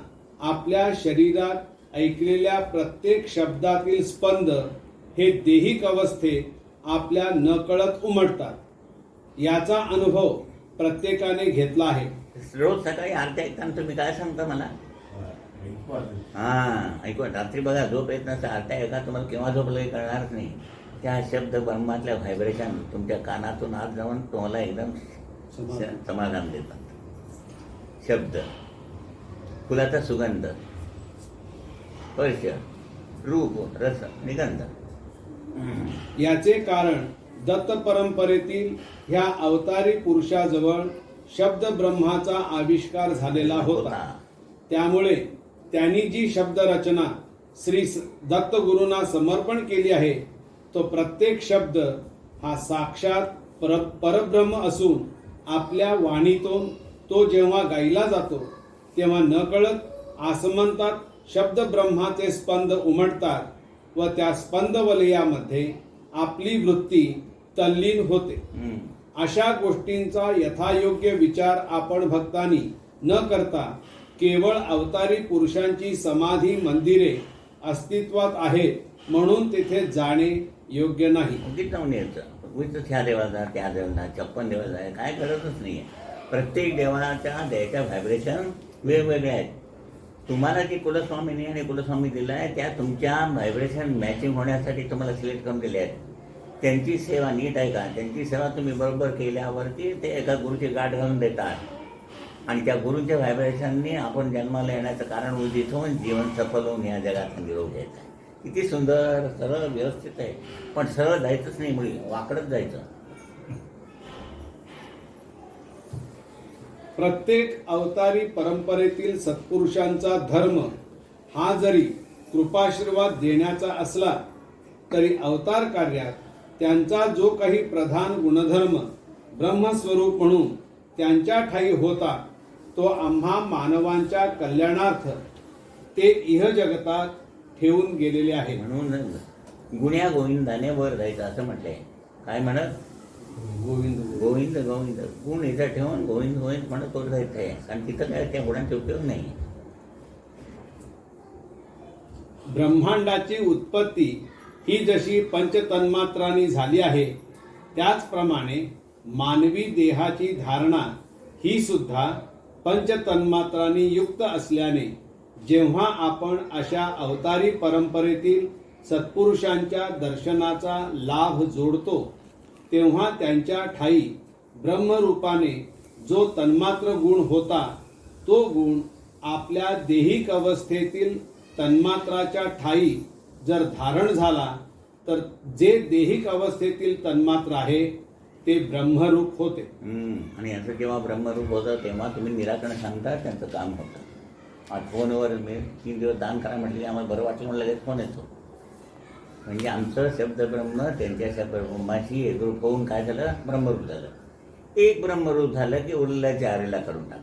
आपल्या शरीरात ऐकलेल्या प्रत्येक शब्दातील स्पंद हे दैहिक अवस्थेत आपल्या नकळत उमटतात. याचा अनुभव प्रत्येकाने घेतला आहे. रोज सकाळी आरती ऐकताना तुम्ही काय सांगता मला? ऐकू. रात्री बघा झोप येत नसतं, आरत्या ऐका तुम्हाला केव्हा झोपलं कळणारच नाही. त्या शब्द ब्रह्मातल्या व्हायब्रेशन तुमच्या कानातून आत जाऊन तुम्हाला एकदम समाधान देतात. शब्द, फुलाचा सुगंध, स्पर्श, रूप, रस, निगंध. याचे कारण दत्त परंपरेतील ह्या अवतारी पुरुषाजवळ शब्द ब्रह्माचा आविष्कार झालेला होता. त्यामुळे त्यांनी जी शब्द रचना श्री दत्त गुरूंना समर्पण केली आहे तो प्रत्येक शब्द हा साक्षात परब्रह्म असून आपल्या वाणीतून तो जेव्हा गायला जातो तेव्हा नकळत आसमंतात शब्द ब्रह्माचे स्पंद उमटतात व त्या स्पंद वलयामध्ये आपली वृत्ती तल्लीन होते. अशा गोष्टींचा यथायोग्य विचार आपण भक्तांनी न करता केवळ अवतारी पुरुषांची समाधी मंदिरे अस्तित्वात आहेत म्हणून तिथे जाणे योग्य नाही. उगीच जाऊन यायचं ह्या देवाचा त्या देवाचा 56 देवाचा आहे काय गरजच नाही आहे. प्रत्येक देवाच्या द्यायच्या व्हायब्रेशन वेगवेगळे आहेत. तुम्हाला जे कुलस्वामीने आणि कुलस्वामी दिलं आहे त्या तुमच्या व्हायब्रेशन मॅचिंग होण्यासाठी तुम्हाला सिलेक्ट करून दिले आहेत. त्यांची सेवा नीट आहे का, त्यांची सेवा तुम्ही बरोबर केल्यावरती ते एका गुरुची गाठ घालून देतात आणि त्या गुरुच्या व्हायब्रेशनने आपण जन्माला येण्याचं कारण उदित होऊन जीवन सफल होऊन या जगात निरोग घ्यायचं आहे. किती सुंदर सरळ व्यवस्थित आहे. पण सरळ जायचंच नाही, मुली वाकडच जायचं. प्रत्येक अवतारी परंपरेतील सत्पुरुषांचा धर्म हा जरी कृपाशीर्वाद देण्याचा असला तरी अवतार कार्यात त्यांचा जो काही प्रधान गुणधर्म ब्रह्मस्वरूप म्हणून त्यांच्या ठायी होता तो आम्हा मानवांच्या कल्याणार्थ ते इह जगतात ठेवून गेलेले आहे. म्हणून गुण्या गोविंदाने वर जायचं असं म्हटलंय. काय म्हणत? गोविंद गोविंद गोविंद. गुण इथं ठेवून गोविंद गोविंद म्हणत वर जायचं आहे. कारण तिथं काय त्या गुणांचा उपयोग नाही. ब्रह्मांडाची उत्पत्ती ही जशी पंचतन्मात्रांनी झाली आहे त्याचप्रमाणे मानवी देहाची धारणा ही सुद्धा पंचतन्मात्रांनी युक्त असल्याने जेव्हा आपण अशा अवतारी परंपरेतील सत्पुरुषांच्या दर्शनाचा लाभ जोडतो तेव्हा त्यांच्या ठायी ब्रह्मरूपाने जो तन्मात्र गुण होता तो गुण आपल्या दैहिक अवस्थेतील तन्मात्राच्या ठायी जर धारण झाला तर जे दैहिक अवस्थेतील तन्मात्र आहे ते ब्रह्मरूप होते. आणि असं जेव्हा ब्रह्मरूप होतं तेव्हा तुम्ही निराकरण सांगता त्यांचं काम होतं. आज फोनवर मी 3 दिवस दान करा म्हटलं की आम्हाला बरं वाटलं म्हणून लगेच फोन येतो. म्हणजे आमचं शब्दब्रह्म त्यांच्या शब्दब्रह्माशी एकरूप होऊन काय झालं? ब्रह्मरूप झालं. एक ब्रह्मरूप झालं की उरलेल्या 4 काढून टाक.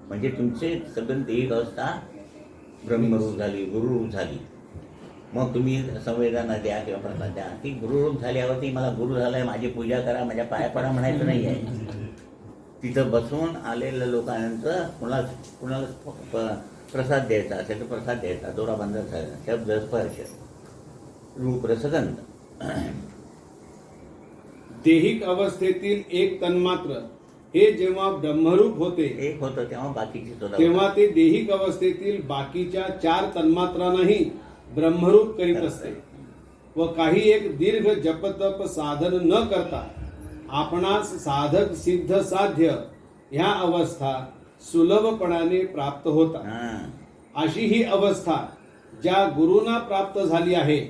म्हणजे तुमचे सगळं दैहिक अवस्था ब्रह्मरूप झाली, गुरुरूप झाली. मग तुम्ही संवेदना द्या किंवा प्रसाद द्या. ती गुरुरूप झाल्यावरती मला गुरु झालाय माझी पूजा करा माझ्या पाया पडा म्हणायचं नाही आहे. तिथं बसून आलेल्या लोकांचं कुणाला प्रसाद द्यायचा असेल तर प्रसाद द्यायचा. दोरा बंद शब्द स्पर्श रूप रसगंध. देहिक अवस्थेतील एक तन्मात्र हे जेव्हा ब्रह्मरूप होते एक होतं तेव्हा बाकीची सुद्धा तेव्हा ते देहिक अवस्थेतील बाकीच्या 4 तन्मात्रांनाही ब्रह्मरूप करीत असते व काही एक दीर्घ जपतप साधन न करता आपणास साधक सिद्ध साध्य ह्या अवस्था सुलभपणाने प्राप्त होतात. हा. अशी ही अवस्था ज्या गुरुना प्राप्त झाली आहे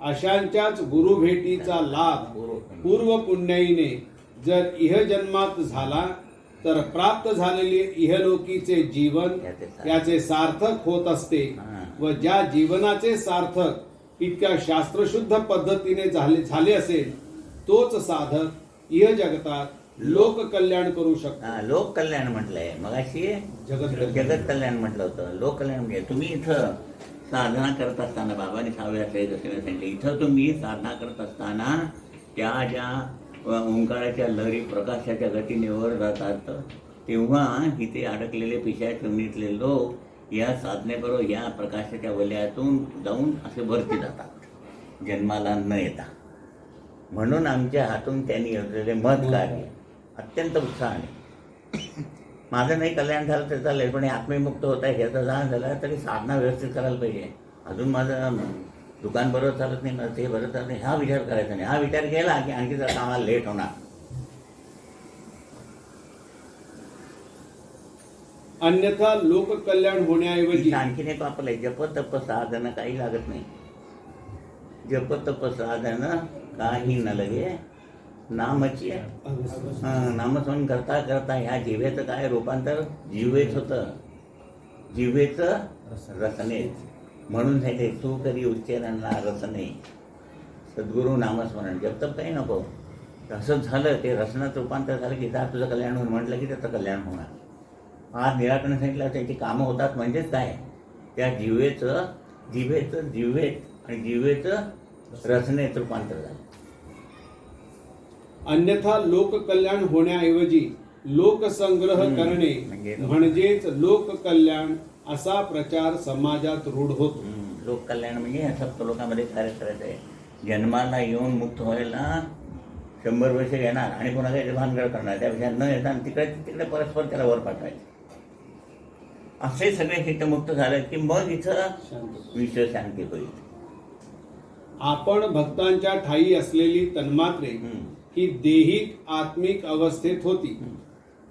अशांच्याच गुरुभेटीचा लाभ पूर्व पुण्याईने जर इहजन्मात झाला तर प्राप्त झालेले इहलोकीचे जीवन त्याचे सार्थक होत असते व ज्या जीवनाचे सार्थक इतक्या शास्त्रशुद्ध पद्धतीने झाले असेल तोच साधक इह जगतात लोक कल्याण करू शकतो. हा, लोक कल्याण म्हटलंय मगाशी. जगत कल्याण म्हटलं होतं. लोक कल्याण म्हणजे तुम्ही इथं साधना करत असताना बाबांनी 6व्या अध्यायात सांगितले इथं तुम्ही साधना करत असताना त्या ज्या ओंकाराच्या लहरी प्रकाशाच्या गतीने वर जातात तेव्हा इथे अडकलेले पिशाच जमिनीतले लोक या साधनेबरोबर या प्रकाशाच्या वलयातून जाऊन असे वरती जातात जन्माला न येता. म्हणून आमच्या हातून त्यांनी योजलेले मत कार्य अत्यंत उत्साहाने. माझं नाही कल्याण झालं तर चालेल पण आत्मविमुक्त होत आहे ह्याचा जाण झाला तरी साधना व्यवस्थित करायला पाहिजे. अजून माझं दुकान बरोबर चालत नाही मला ते बरं चालत नाही हा विचार करायचा नाही. हा विचार केला की आणखी जरा आम्हाला लेट होणार. अन्यथा लोक कल्याण होण्याऐवजी आणखीन एक वापरलंय जप तप साधन काही लागत नाही. जप तप साधन काही न लगे नामची नामस्मरण करता करता ह्या जिव्हेचं काय रूपांतर जिव्हेच होतं. जिव्हेचं रसने म्हणून हे तू कधी उच्चारांना रसने सद्गुरू नामस्मरण जप तप काही नको. तसंच झालं ते रसनात रूपांतर झालं की जा तुझं कल्याण होऊन म्हटलं की त्याचं कल्याण होणार. आज निराकरण सांगितलं त्यांची कामं होतात म्हणजेच काय त्या जिव्हेचं जिव्हेत आणि जिव्हेचं रसनेत रूपांतर झालं. अन्यथा लोक कल्याण होण्याऐवजी लोकसंग्रह करणे म्हणजेच लोक कल्याण असा प्रचार समाजात रूढ होतो. लोक कल्याण म्हणजे सप्त लोकांमध्ये कार्य करायचं आहे. जन्माला येऊन मुक्त व्हायला 100 वर्ष येणार आणि पुन्हा काही भानगड करणार त्यापेक्षा न येता तिकडे तिकडे परस्पर त्याला वर पाठवायचं. असे सगळे हितमुक्त झाले की मग इथं विश्व शांती होईल. आपण भक्तांच्या ठायी असलेली तन्मात्रे ही देहिक आत्मिक अवस्थेत होती.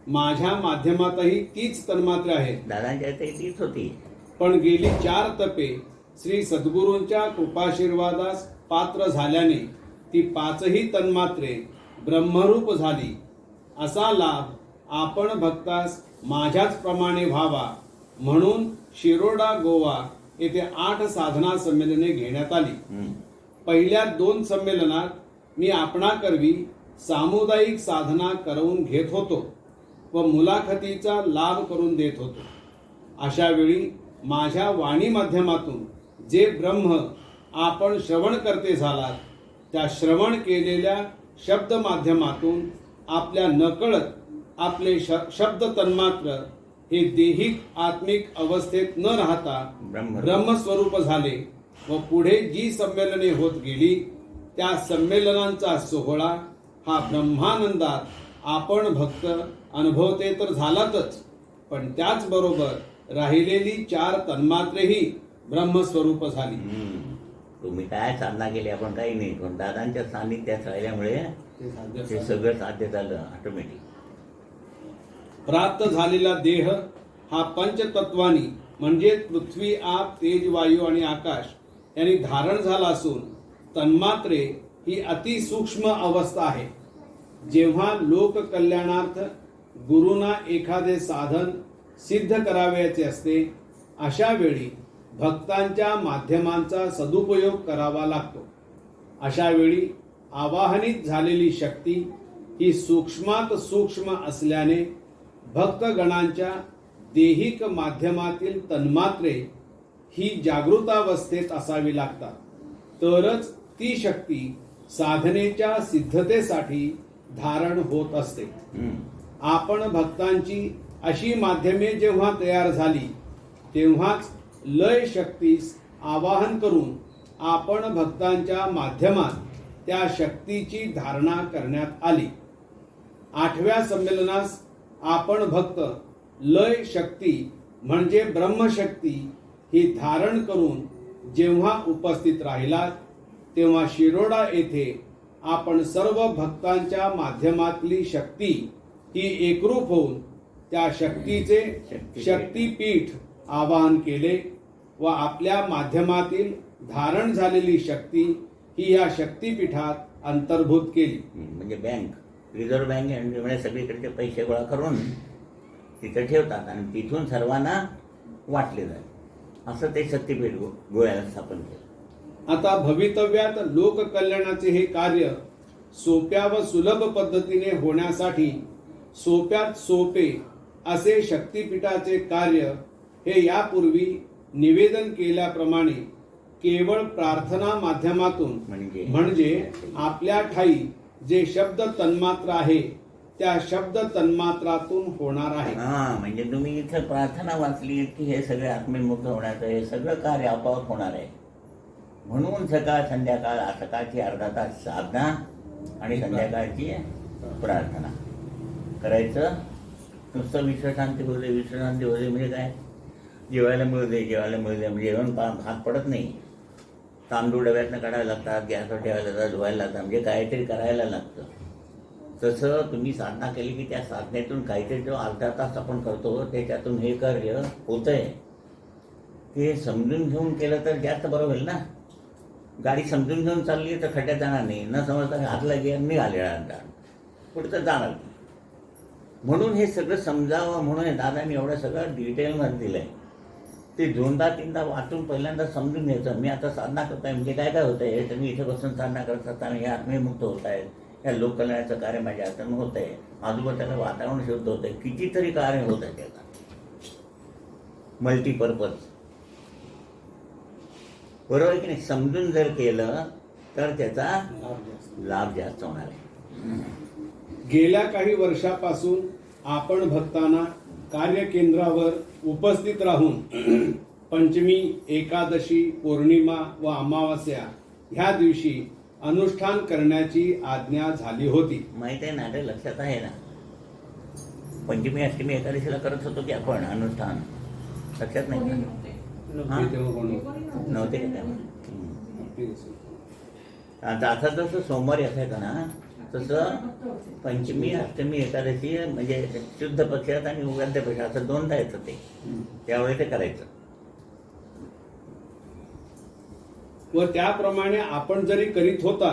माझ्या माध्यमातही तीच तन्मात्रे आहेत. दादांच्या इथे तीच होती. पण गेली 4 तपे श्री सद्गुरूंच्या कृपाशीर्वादास पात्र झाल्याने ती 5ही तन्मात्रे ब्रह्मरूप झाली. असा लाभ आपण भक्तास माझ्याच प्रमाणे व्हावा म्हणून शिरोडा गोवा येथे 8 साधना संमेलने घेण्यात आली. पहिल्या 2 संमेलनात मी आपणाकरवी सामुदायिक साधना करवून घेत होतो व मुलाखतीचा लाभ करून देत होतो. अशा वेळी माझ्या वाणी माध्यमातून जे ब्रह्म आपण श्रवण करते झालात त्या श्रवण केलेल्या शब्द माध्यमातून आपल्या नकळत आपले शब्द तन्मात्र हे देहिक आत्मिक अवस्थेत न राहता ब्रह्मस्वरूप झाले व पुढे जी संमेलने होत गेली त्या संमेलनांचा सोहळा हा ब्रह्मानंदात आपण भक्त अनुभवते तर झालातच पण त्याचबरोबर राहिलेली 4 तन्मात्रेही ब्रह्मस्वरूप झाली. तुम्ही काय साधना केली आपण काही नाही पण दादांच्या सान्निध्यात राहिल्यामुळे ते सगळं साध्य झालं ऑटोमॅटिक. प्राप्त झालेला देह हा पंचतत्वानी म्हणजे पृथ्वी आप तेज वायू आणि आकाश यांनी धारण झाला असून तन्मात्रे ही अतिसूक्ष्म अवस्था आहे. जेव्हा लोक कल्याणार्थ गुरुना एखादे साधन सिद्ध करावयाचे असते अशा वेळी भक्तांच्या माध्यमांचा सदुपयोग करावा लागतो. अशा वेळी आवाहनीत झालेली शक्ती ही सूक्ष्मात सूक्ष्म असल्याने भक्तगणांच्या देहिक माध्यमातील तन्मात्रे ही जागृतावस्थेत असावी लागतात. तरच ती शक्ती साधनेच्या सिद्धतेसाठी धारण होत असते. आपण भक्तांची अशी माध्यमे जेव्हा तयार झाली तेव्हाच लय शक्तीस आवाहन करून आपण भक्तांच्या माध्यमात त्या शक्तीची धारणा करण्यात आली. 8व्या संमेलनास आपण भक्त लय शक्ती म्हणजे ब्रह्मशक्ती ही धारण करून जेव्हा उपस्थित राहिलात, तेव्हा शिरोडा येथे आपण सर्व भक्तांच्या माध्यमातली शक्ती ही एकरूप होऊन त्या शक्तीचे शक्तीपीठ आवाहन केले व आपल्या माध्यमातील धारण झालेली शक्ती ही या शक्तीपीठात अंतर्भूत केली. म्हणजे बँक, रिझर्व्ह बँक म्हणजे सगळीकडचे पैसे गोळा करून तिथे ठेवतात आणि तिथून सर्वांना वाटले जाते, असं ते शक्तीपीठ गोव्याला स्थापन केलं. आता भवितव्यात लोककल्याणाचे हे कार्य सोप्या व सुलभ पद्धतीने होण्यासाठी सोप्यात सोपे असे शक्तीपीठाचे कार्य हे यापूर्वी निवेदन केल्याप्रमाणे केवळ प्रार्थना माध्यमातून म्हणजे आपल्या ठाई जे शब्द तन्मात्र आहे त्या शब्द तन्मात्रातून होणार आहे. म्हणजे तुम्ही इथं प्रार्थना वाचली की हे सगळे आत्मविमुक्त होण्याचं हे सगळं कार्य आपोआप होणार आहे. म्हणून सकाळ संध्याकाळ, सकाळची अर्धा तास साधना आणि संध्याकाळची प्रार्थना करायचं. नुसतं विश्वशांती होऊ दे, विश्वशांती होऊ दे म्हणजे काय, जेवायला मिळू दे, जेवायला मिळू दे म्हणजे जेवण हात पडत नाही. तांदूळ डब्यातनं काढायला लागतात, गॅसवर ठेवायला लागतात, धुवायला लागतात, म्हणजे काहीतरी करायला लागतं. तसं तुम्ही साधना केली की त्या साधनेतून काहीतरी जो अर्धा तास आपण करतो त्याच्यातून हे कार्य होतंय. ते समजून घेऊन केलं तर जास्त बरं होईल ना. गाडी समजून घेऊन चालली तर खड्ड्यात जाणार नाही, न समजता हातला गिअर निघालेला पुढे तर जाणार नाही. म्हणून हे सगळं समजावं म्हणून दादांनी एवढं सगळं डिटेलमध्ये दिलं आहे. ते 2दा-3दा वाचून पहिल्यांदा समजून घ्यायचं. मी आता साधना करताय म्हणजे काय काय होत आहे, तर मी इथे बसून साधना करत असताना हे आत्मविमुक्त होत आहेत, या लोककल्याणाचं कार्य माझ्या हातानं होत आहे, आजूबाजूला वातावरण शुद्ध होत आहे, कितीतरी कार्य होत आहे त्याचा मल्टीपर्पज. बरोबर आहे की नाही. समजून जर केलं तर त्याचा लाभ जास्त होणार आहे. गेल्या काही वर्षापासून आपण भक्तांना कार्यकेंद्रावर उपस्थित राहून पंचमी, एकादशी, पौर्णिमा व अमावास्या ह्या दिवशी अनुष्ठान करण्याची आज्ञा झाली होती. माहित आहे ना, ते लक्षात आहे ना. पंचमी, अष्टमी, एकादशीला करत होतो की आपण अनुष्ठान, लक्षात नाही का? नव्हते का तेव्हा? आता जसं सोमवारी असायचं ना, तसं पंचमी, अष्टमी, एकादशी म्हणजे शुद्ध पक्षात आणि उगाद्य पक्षात असं 2दा येतं ते, त्यावेळी ते करायचं. व त्याप्रमाणे आपण जरी करीत होता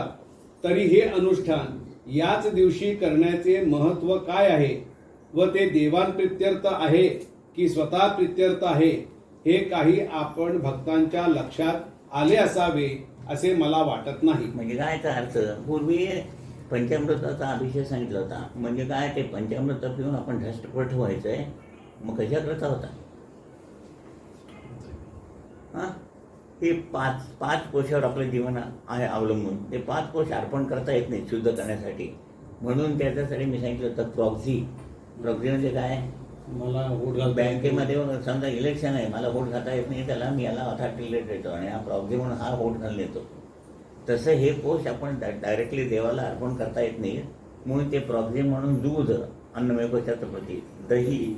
तरी हे अनुष्ठान याच दिवशी करण्याचे महत्व काय आहे व ते देवांप्रित्यर्थ आहे की स्वतः प्रित्यर्थ आहे हे काही आपण भक्तांच्या लक्षात आले असावे असे मला वाटत नाही. म्हणजे काय अर्थ, पूर्वी पंचामृताचा अभिषेक सांगितला होता. म्हणजे काय, ते पंचामृत पिऊन आपण ढष्टपट व्हायचंय. मग कशाकरता होता? हे पाच कोशावर आपलं जीवन आहे अवलंबून. ते 5 कोश अर्पण करता येत नाही शुद्ध करण्यासाठी. म्हणून त्याच्यासाठी मी सांगितलं होतं प्रॉक्झी. प्रॉक्झी म्हणजे काय, मला बँकेमध्ये समजा इलेक्शन आहे, मला वोट खाता येत नाही, त्याला मी याला अथॉरिटी देतो आणि हा प्रॉक्झी म्हणून हा वोट घालून येतो. तसं हे कोश आपण डायरेक्टली देवाला अर्पण करता येत नाही. म्हणून ते प्रॉक्झी म्हणून दूध, अन्नमय कोशाचं प्रतीक, दही,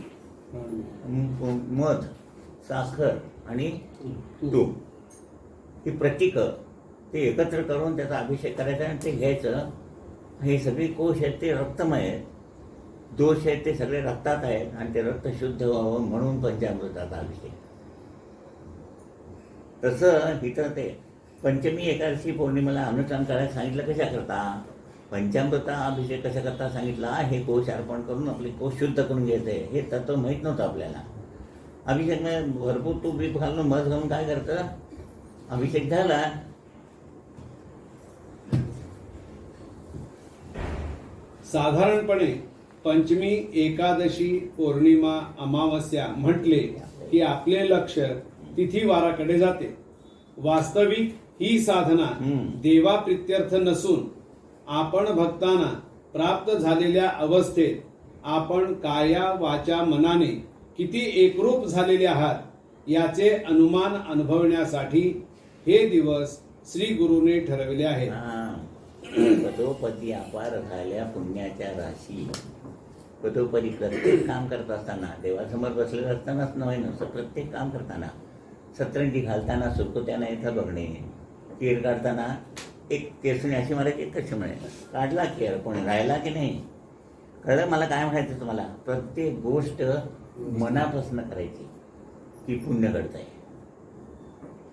मध, साखर आणि तूप ही प्रतीकं ते एकत्र करून त्याचा अभिषेक करायचा आणि ते घ्यायचं. हे सगळी कोश आहेत ते रक्तमय आहेत, दोष आहेत ते सगळे रक्तात आहेत आणि ते रक्त शुद्ध व्हावं म्हणून पंचामृताचा अभिषेक. तसं इथं ते पंचमी, एकादशी, पौर्णिमेला अनुष्ठान करायला सांगितलं कशाकरता? पंचामृता अभिषेक कशाकरता सांगितला? हे कोश अर्पण करून आपले कोश शुद्ध करून घ्यायचं आहे. हे तत्व माहीत नव्हतं आपल्याला. अभिषेक भरपूर तूप बीप घालून मध घालून काय करतं, अभिषेक झाला. साधारणपणे पंचमी, एकादशी, पौर्णिमा, अमावस्या म्हटले की आपले लक्ष तिथीवाराकडे जाते. वास्तविक ही साधना देवाप्रित्यर्थ नसून आपण भक्तांना प्राप्त झालेल्या अवस्थेत आपण काया, वाचा, मनाने किती एकरूप झालेले आहात याचे अनुमान अनुभवण्यासाठी हे दिवस श्री गुरुने ठरविले आहे. पदोपदी अपार झाल्या पुण्याच्या राशी. पदोपदी प्रत्येक काम करत असताना, देवासमोर बसलेलं असतानाच नव्हे नुसतं प्रत्येक काम करताना, सतरंजी घालताना सुरकुत्यानं इथं बघणे, केर काढताना एक केसणी अशी मारायची, कशी म्हणे काढला केर पण राहिला की नाही. कळलं मला काय म्हणायचं तुम्हाला? प्रत्येक गोष्ट मनापासून करायची की पुण्य घडतंय.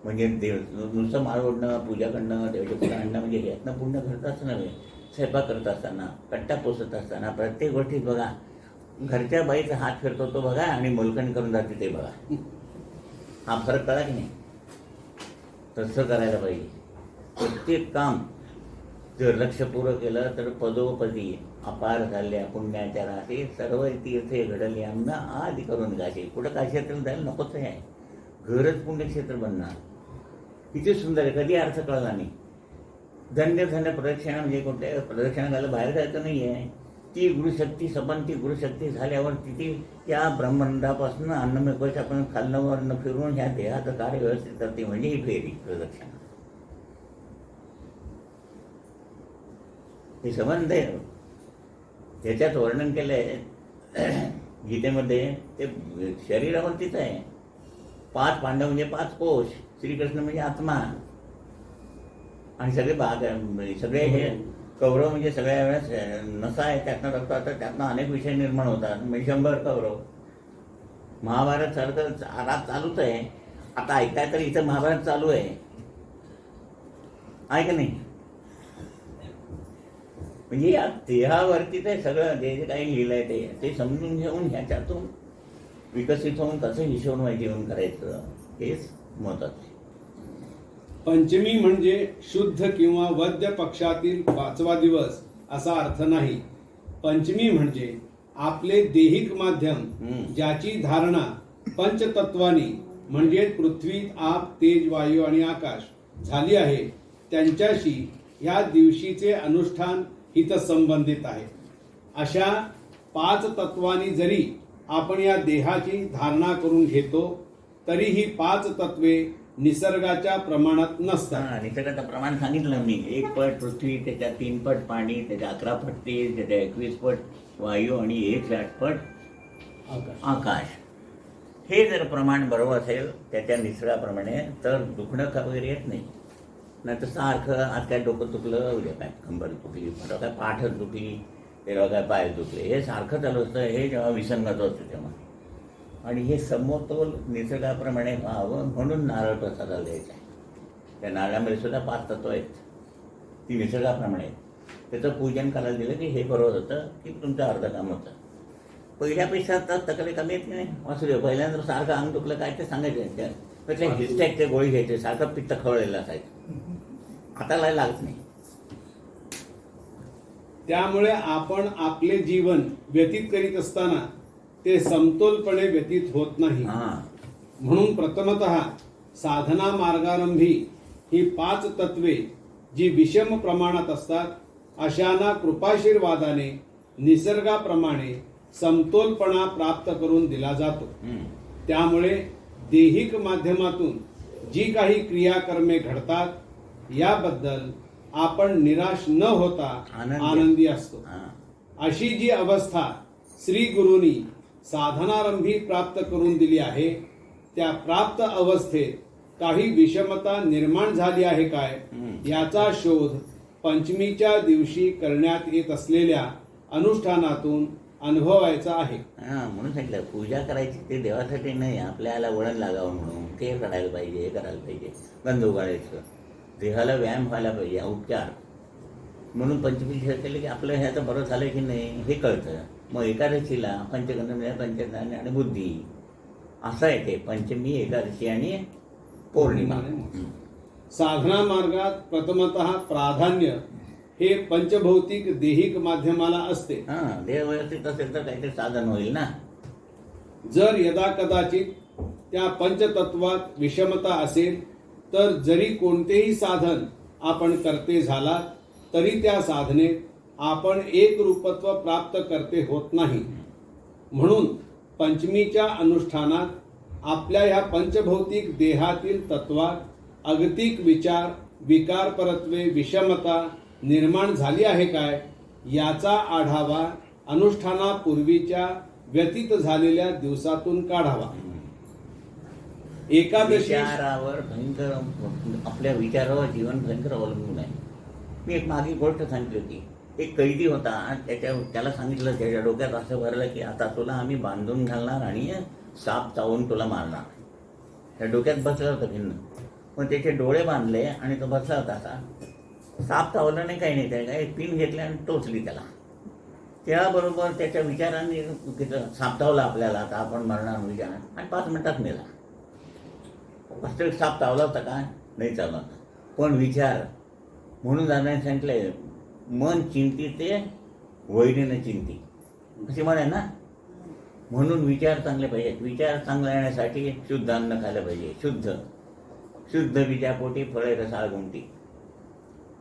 म्हणजे देव नुसतं माळ ओढणं, पूजा करणं, देवाच्या पूजा आणणं म्हणजे यातनं पुण्य घडतंच नव्हे. स्वयंपाक करत असताना, कट्टा पोसत असताना, प्रत्येक गोष्टीत बघा, घरच्या बाईचा हात फिरतो तो बघा आणि मोलकण करून जाते ते बघा. हा फरक कळा की नाही? तसं करायला पाहिजे. प्रत्येक काम जर लक्षपूर्वक केलं तर पदोपदी अपार झाल्या पुण्याच्या राशी सर्व तीर्थे घडले आमना आधी करून काशी. पुढं काशी यात्रेला जायला नकोच आहे, घरच पुण्यक्षेत्र बनणार. किती सुंदर आहे, कधी अर्थ कळला नाही. धन्य धन्य प्रदक्षिणा म्हणजे कोणत्या प्रदक्षिणा करायला बाहेर जायचं नाही आहे. ती गुरुशक्ती सबन, ती गुरुशक्ती झाल्यावर तिथे त्या ब्रह्मांडापासून अन्नमेकोश आपण खालनं वरनं फिरून ह्या देहाचं कार्य व्यवस्थित करते म्हणजे ही फेरी प्रदक्षिणा. हे संबंध आहे. त्याच्यात वर्णन केलंय गीतेमध्ये, ते शरीरावरतीच आहे. 5 पांडव म्हणजे 5 कोश, श्रीकृष्ण म्हणजे आत्मा, आणि सगळे भाग सगळे हे कौरव म्हणजे सगळ्या वेळेस नसा आहे, त्यातनं रक्त होतं, त्यातनं अनेक विषय निर्माण होतात. म्हणजे 100 कौरव. महाभारत सारखं आरात चालूच आहे. आता ऐकताय तर इथं महाभारत चालू आहे का नाही? म्हणजे या देहावरती ते सगळं जे जे काही लिहिलंय ते समजून घेऊन ह्याच्यातून विकसित होऊन कसं हिशोबमय जीवन करायचं हेच महत्त्वाचं आहे. पंचमी म्हणजे शुद्ध किंवा वद्य पक्षातील 5वा दिवस असा अर्थ नाही. पंचमी म्हणजे आपले देहिक माध्यम ज्याची धारणा पंचतत्वानी म्हणजे पृथ्वी, आप, तेज, वायू आणि आकाश झाली आहे, त्यांच्याशी ह्या दिवशीचे अनुष्ठान हितसंबंधित आहे. अशा 5 तत्वांनी जरी आपण या देहाची धारणा करून घेतो तरी ही 5 तत्वे निसर्गाच्या प्रमाणात नसतात. निसर्गाचं प्रमाण सांगितलं मी. 1 पट पृथ्वी, त्याच्या 3 पट पाणी, त्याच्या 11 पट तेज, त्याच्या 21 पट वायू आणि 108 पट आकाश. हे जर प्रमाण बरोबर असेल त्याच्या निसर्गाप्रमाणे तर दुखणं का वगैरे येत नाही. नाही तर सारखं आज काय डोकं दुखलं, उद्या काय कंबर दुखली, परवा काय पाठच दुखली, तेव्हा काय पाय दुखले, हे सारखं चालू असतं. हे जेव्हा विसंगत असतं तेव्हा. आणि हे समतोल निसर्गाप्रमाणे व्हावं म्हणून नारळ प्रसादाला द्यायचा आहे. त्या नारळामध्ये सुद्धा 5 तत्व आहेत, ती निसर्गाप्रमाणे आहेत. त्याचं पूजन करायला दिलं की हे बरोबर होतं की तुमचं अर्ध काम होतं. पहिल्यापेक्षा तर तक्रारी कमी येत नाही. वासुदेव पहिल्यांदा सारखं अंग दुखलं काय ते सांगायचं, त्यातल्या हिस्टॅकचे गोळी घ्यायचे, सारखं पित्त खवळलेलं असायचं, हाताला लागत नाही. त्यामुळे आपण आपले जीवन व्यतीत करीत असताना ते समतोलपणे व्यतीत होत नाही. म्हणून प्रथमतः साधना मार्गारंभी ही 5 तत्वे जी विषम प्रमाणात असतात अशांना कृपाशीर्वादाने निसर्गाप्रमाणे समतोलपणा प्राप्त करून दिला जातो. त्यामुळे देहिक माध्यमातून जी काही क्रियाकर्मे घडतात याबद्दल आपण निराश न होता आनंदी असतो. अशी जी अवस्था श्री गुरूंनी साधनारंभी प्राप्त करून दिली आहे, त्या प्राप्त अवस्थेत काही विषमता निर्माण झाली आहे काय याचा शोध पंचमीच्या दिवशी करण्यात येत असलेल्या अनुष्ठानातून अनुभवायचा आहे. म्हणून सांगितलं पूजा करायची ते देवासाठी नाही, आपल्याला वळण लागावं म्हणून ते करायला पाहिजे, हे करायला पाहिजे. गंध उगाळायचं, देहाला व्यायाम व्हायला पाहिजे, उपचार म्हणून पंचमी केले की आपलं ह्याचं बरं झालं की नाही हे कळतं. मग एकादशीला पंचगंध म्हणजे पंचज्ञान आणि बुद्धी असं आहे ते. पंचमी, एकादशी आणि पौर्णिमा. साधना मार्गात प्रथमतः प्राधान्य हे पंचभौतिक देहिक माध्यमाला असते. देह व्यवस्थित असेल तर काहीतरी साधन होईल ना. जर यदा कदाचित त्या पंचतत्वात विषमता असेल तर जरी कोणतेही साधन आपण करते झाला तरी त्या साधनेत आपण एक रूपत्व प्राप्त करते होत नाही. म्हणून पंचमीच्या अनुष्ठानात आपल्या ह्या पंचभौतिक देहातील तत्वात अगतिक विचार विकार परत्वे विषमता निर्माण झाली आहे काय याचा आढावा अनुष्ठानापूर्वीच्या व्यतीत झालेल्या दिवसातून काढावा. एकादशी विचारावर भयंकर, आपल्या विचारावर जीवन भयंकर अवलंबून आहे. मी एक मागे गोष्ट सांगितली होती. एक कैदी होता, त्याला सांगितलं, त्याच्या डोक्यात असं भरलं की आता तुला आम्ही बांधून घालणार आणि साप चावून तुला मारणार. त्या डोक्यात बसला होता भिन्न, पण त्याचे डोळे बांधले आणि तो बसला होता असा. साप चावला नाही, काही नाही, त्याला एक पिन घेतली आणि टोचली त्याला. त्याबरोबर त्याच्या विचारांनी साप चावला आपल्याला, आता आपण मरणार विचार, आणि 5 मिनिटात मेला. वास्तविक साप चावला होता का? नाही चावला होता, पण विचार म्हणून जाण्याने सांगितलंय, मन चिंती ते वैरीनं चिंती, अशी म्हण आहे ना. म्हणून विचार चांगले पाहिजेत. विचार चांगला येण्यासाठी शुद्ध अन्न खायला पाहिजे. शुद्ध विचारपोटी फळे रसाळ गुंटी.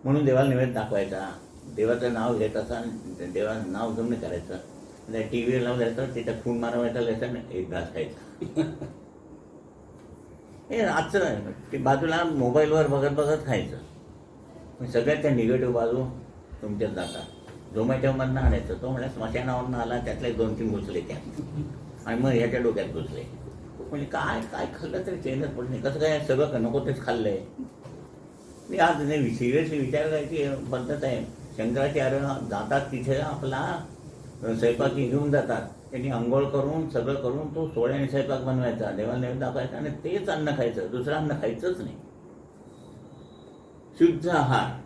म्हणून देवाला नैवेद्य दाखवायचा, देवाचं नाव घेत असा, देवाचं नाव जमणे करायचं. टी व्हीवर लावून द्यायचं, त्याच्यात खून मारवायचा, लसण एक घास खायचा. हे आजचं ते बाजूला मोबाईलवर बघत खायचं. पण सगळ्यात त्या निगेटिव्ह बाजू तुमच्यात जातात. झोमॅटोमधनं आणायचं, तो म्हणजे स्मशानावरनं आला, त्यातले 2-3 घुसले त्या, आणि मग ह्याच्या डोक्यात घुसले. म्हणजे काय खाल्लं तरी चेंजच पडत नाही. कसं काय सगळं नको तेच खाल्लंय. मी आज नाही, सिरियसली विचार करायची पद्धत आहे. शंकराचार्य जातात तिथे आपला स्वयंपाकी घेऊन जातात. त्यांनी आंघोळ करून सगळं करून तो सोळ्याने स्वयंपाक बनवायचा, देवाला नैवेद्य दाखवायचा, आणि तेच अन्न खायचं, दुसरं अन्न खायचंच नाही. शुद्ध आहार.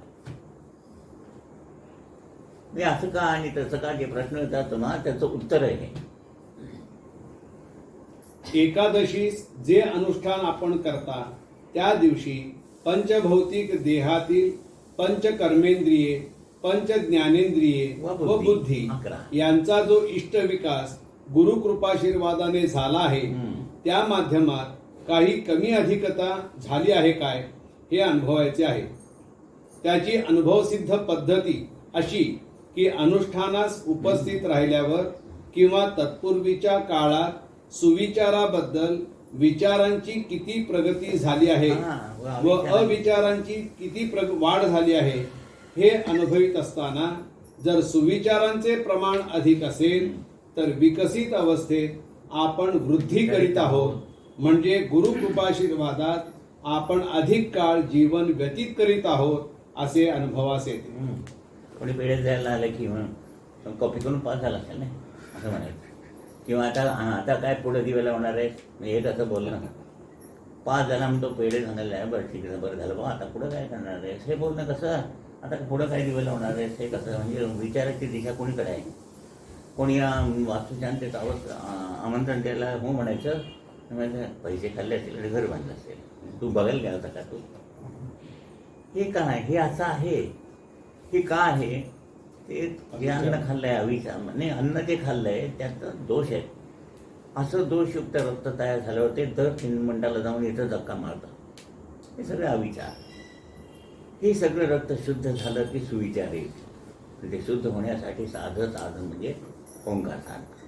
मी असं का आणि तसं का जे प्रश्न येतात ना, त्याचं उत्तर आहे. एकादशीस जे अनुष्ठान आपण करता त्या दिवशी पंचभौतिक देहातील पंचकर्मेंद्रिये, पंच ज्ञानेंद्रिये व बुद्धी यांचा जो इष्ट विकास गुरुकृपाशीर्वादाने झाला आहे, त्या माध्यमात काही कमी अधिकता झाली आहे काय हे अनुभवायचे आहे. त्याची अनुभवसिद्ध पद्धती अशी की अनुष्ठानास उपस्थित राहिल्यावर किंवा तत्पूर्वीच्या काळात सुविचाराबद्दल विचारांची किती प्रगती झाली आहे व अविचारांची किती वाढ झाली आहे हे अनुभवित असताना, जर सुविचारांचे प्रमाण अधिक असेल तर विकसित अवस्थेत आपण वृद्धी करीत आहोत, म्हणजे गुरुकृपाशीर्वादात आपण अधिक काळ जीवन व्यतीत करीत आहोत असे अनुभवास येते. कोणी पेढे द्यायला आलं की कॉपी करून पास झाला असेल नाही असं म्हणायचं. किंवा आता काय पुढे दिवेला होणार आहे, हे कसं बोलणं, पास झाला म्हणतो पेढे सांगायला, बरं ठीक आहे, बरं झालं बा, आता पुढं काय करणार आहे हे बोलणं कसं, आता पुढं काय दिवेला होणार आहे हे कसं, म्हणजे विचाराची दिशा कोणीकडे आहे. कोणी वास्तुशांतीत आमंत्रण द्यायला हो म्हणायचं, पैसे खाल्ले असतील आणि घर बांधलं असेल, तू बघायला गेला होता का तू, हे काय, हे असं आहे, हे का आहे, ते जे अन्न खाल्लंय अविचार, नाही अन्न जे खाल्लंय त्यात दोष आहे. असं दोषयुक्त रक्त तयार झाल्यावर ते दर 3 मिनिटाला जाऊन इथं धक्का मारतं. हे सगळं अविचार. हे सगळं रक्त शुद्ध झालं की सुविचार येईल. ते शुद्ध होण्यासाठी साधन म्हणजे ओंकार साधन.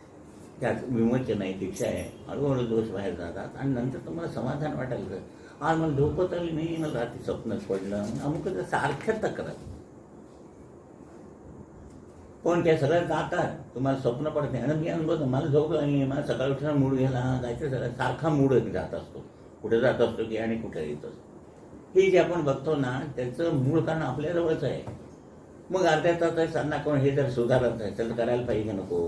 त्यात विमोचन आहे, दीक्षा आहे, हळूहळू दोष बाहेर जातात आणि नंतर तुम्हाला समाधान वाटायचं. आज मला झोपत आली नाही, मला रात्री स्वप्नच पडलं, अमुक सारख्याच तक्रार. पण त्या सगळ्या जातात, तुम्हाला स्वप्न पडत नाही. आणि मी अनुभव, मला झोप आणि मला सकाळी उठून मूड घ्यायला जायचं, सगळं सारखा मूड जात असतो, कुठे जात असतो की आणि कुठे येत असतो. हे जे आपण बघतो ना, त्याचं मूळ कारण आपल्याजवळच आहे. मग अर्ध्या तास साधना करून हे जर सुधारत आहे तर करायला पाहिजे, नको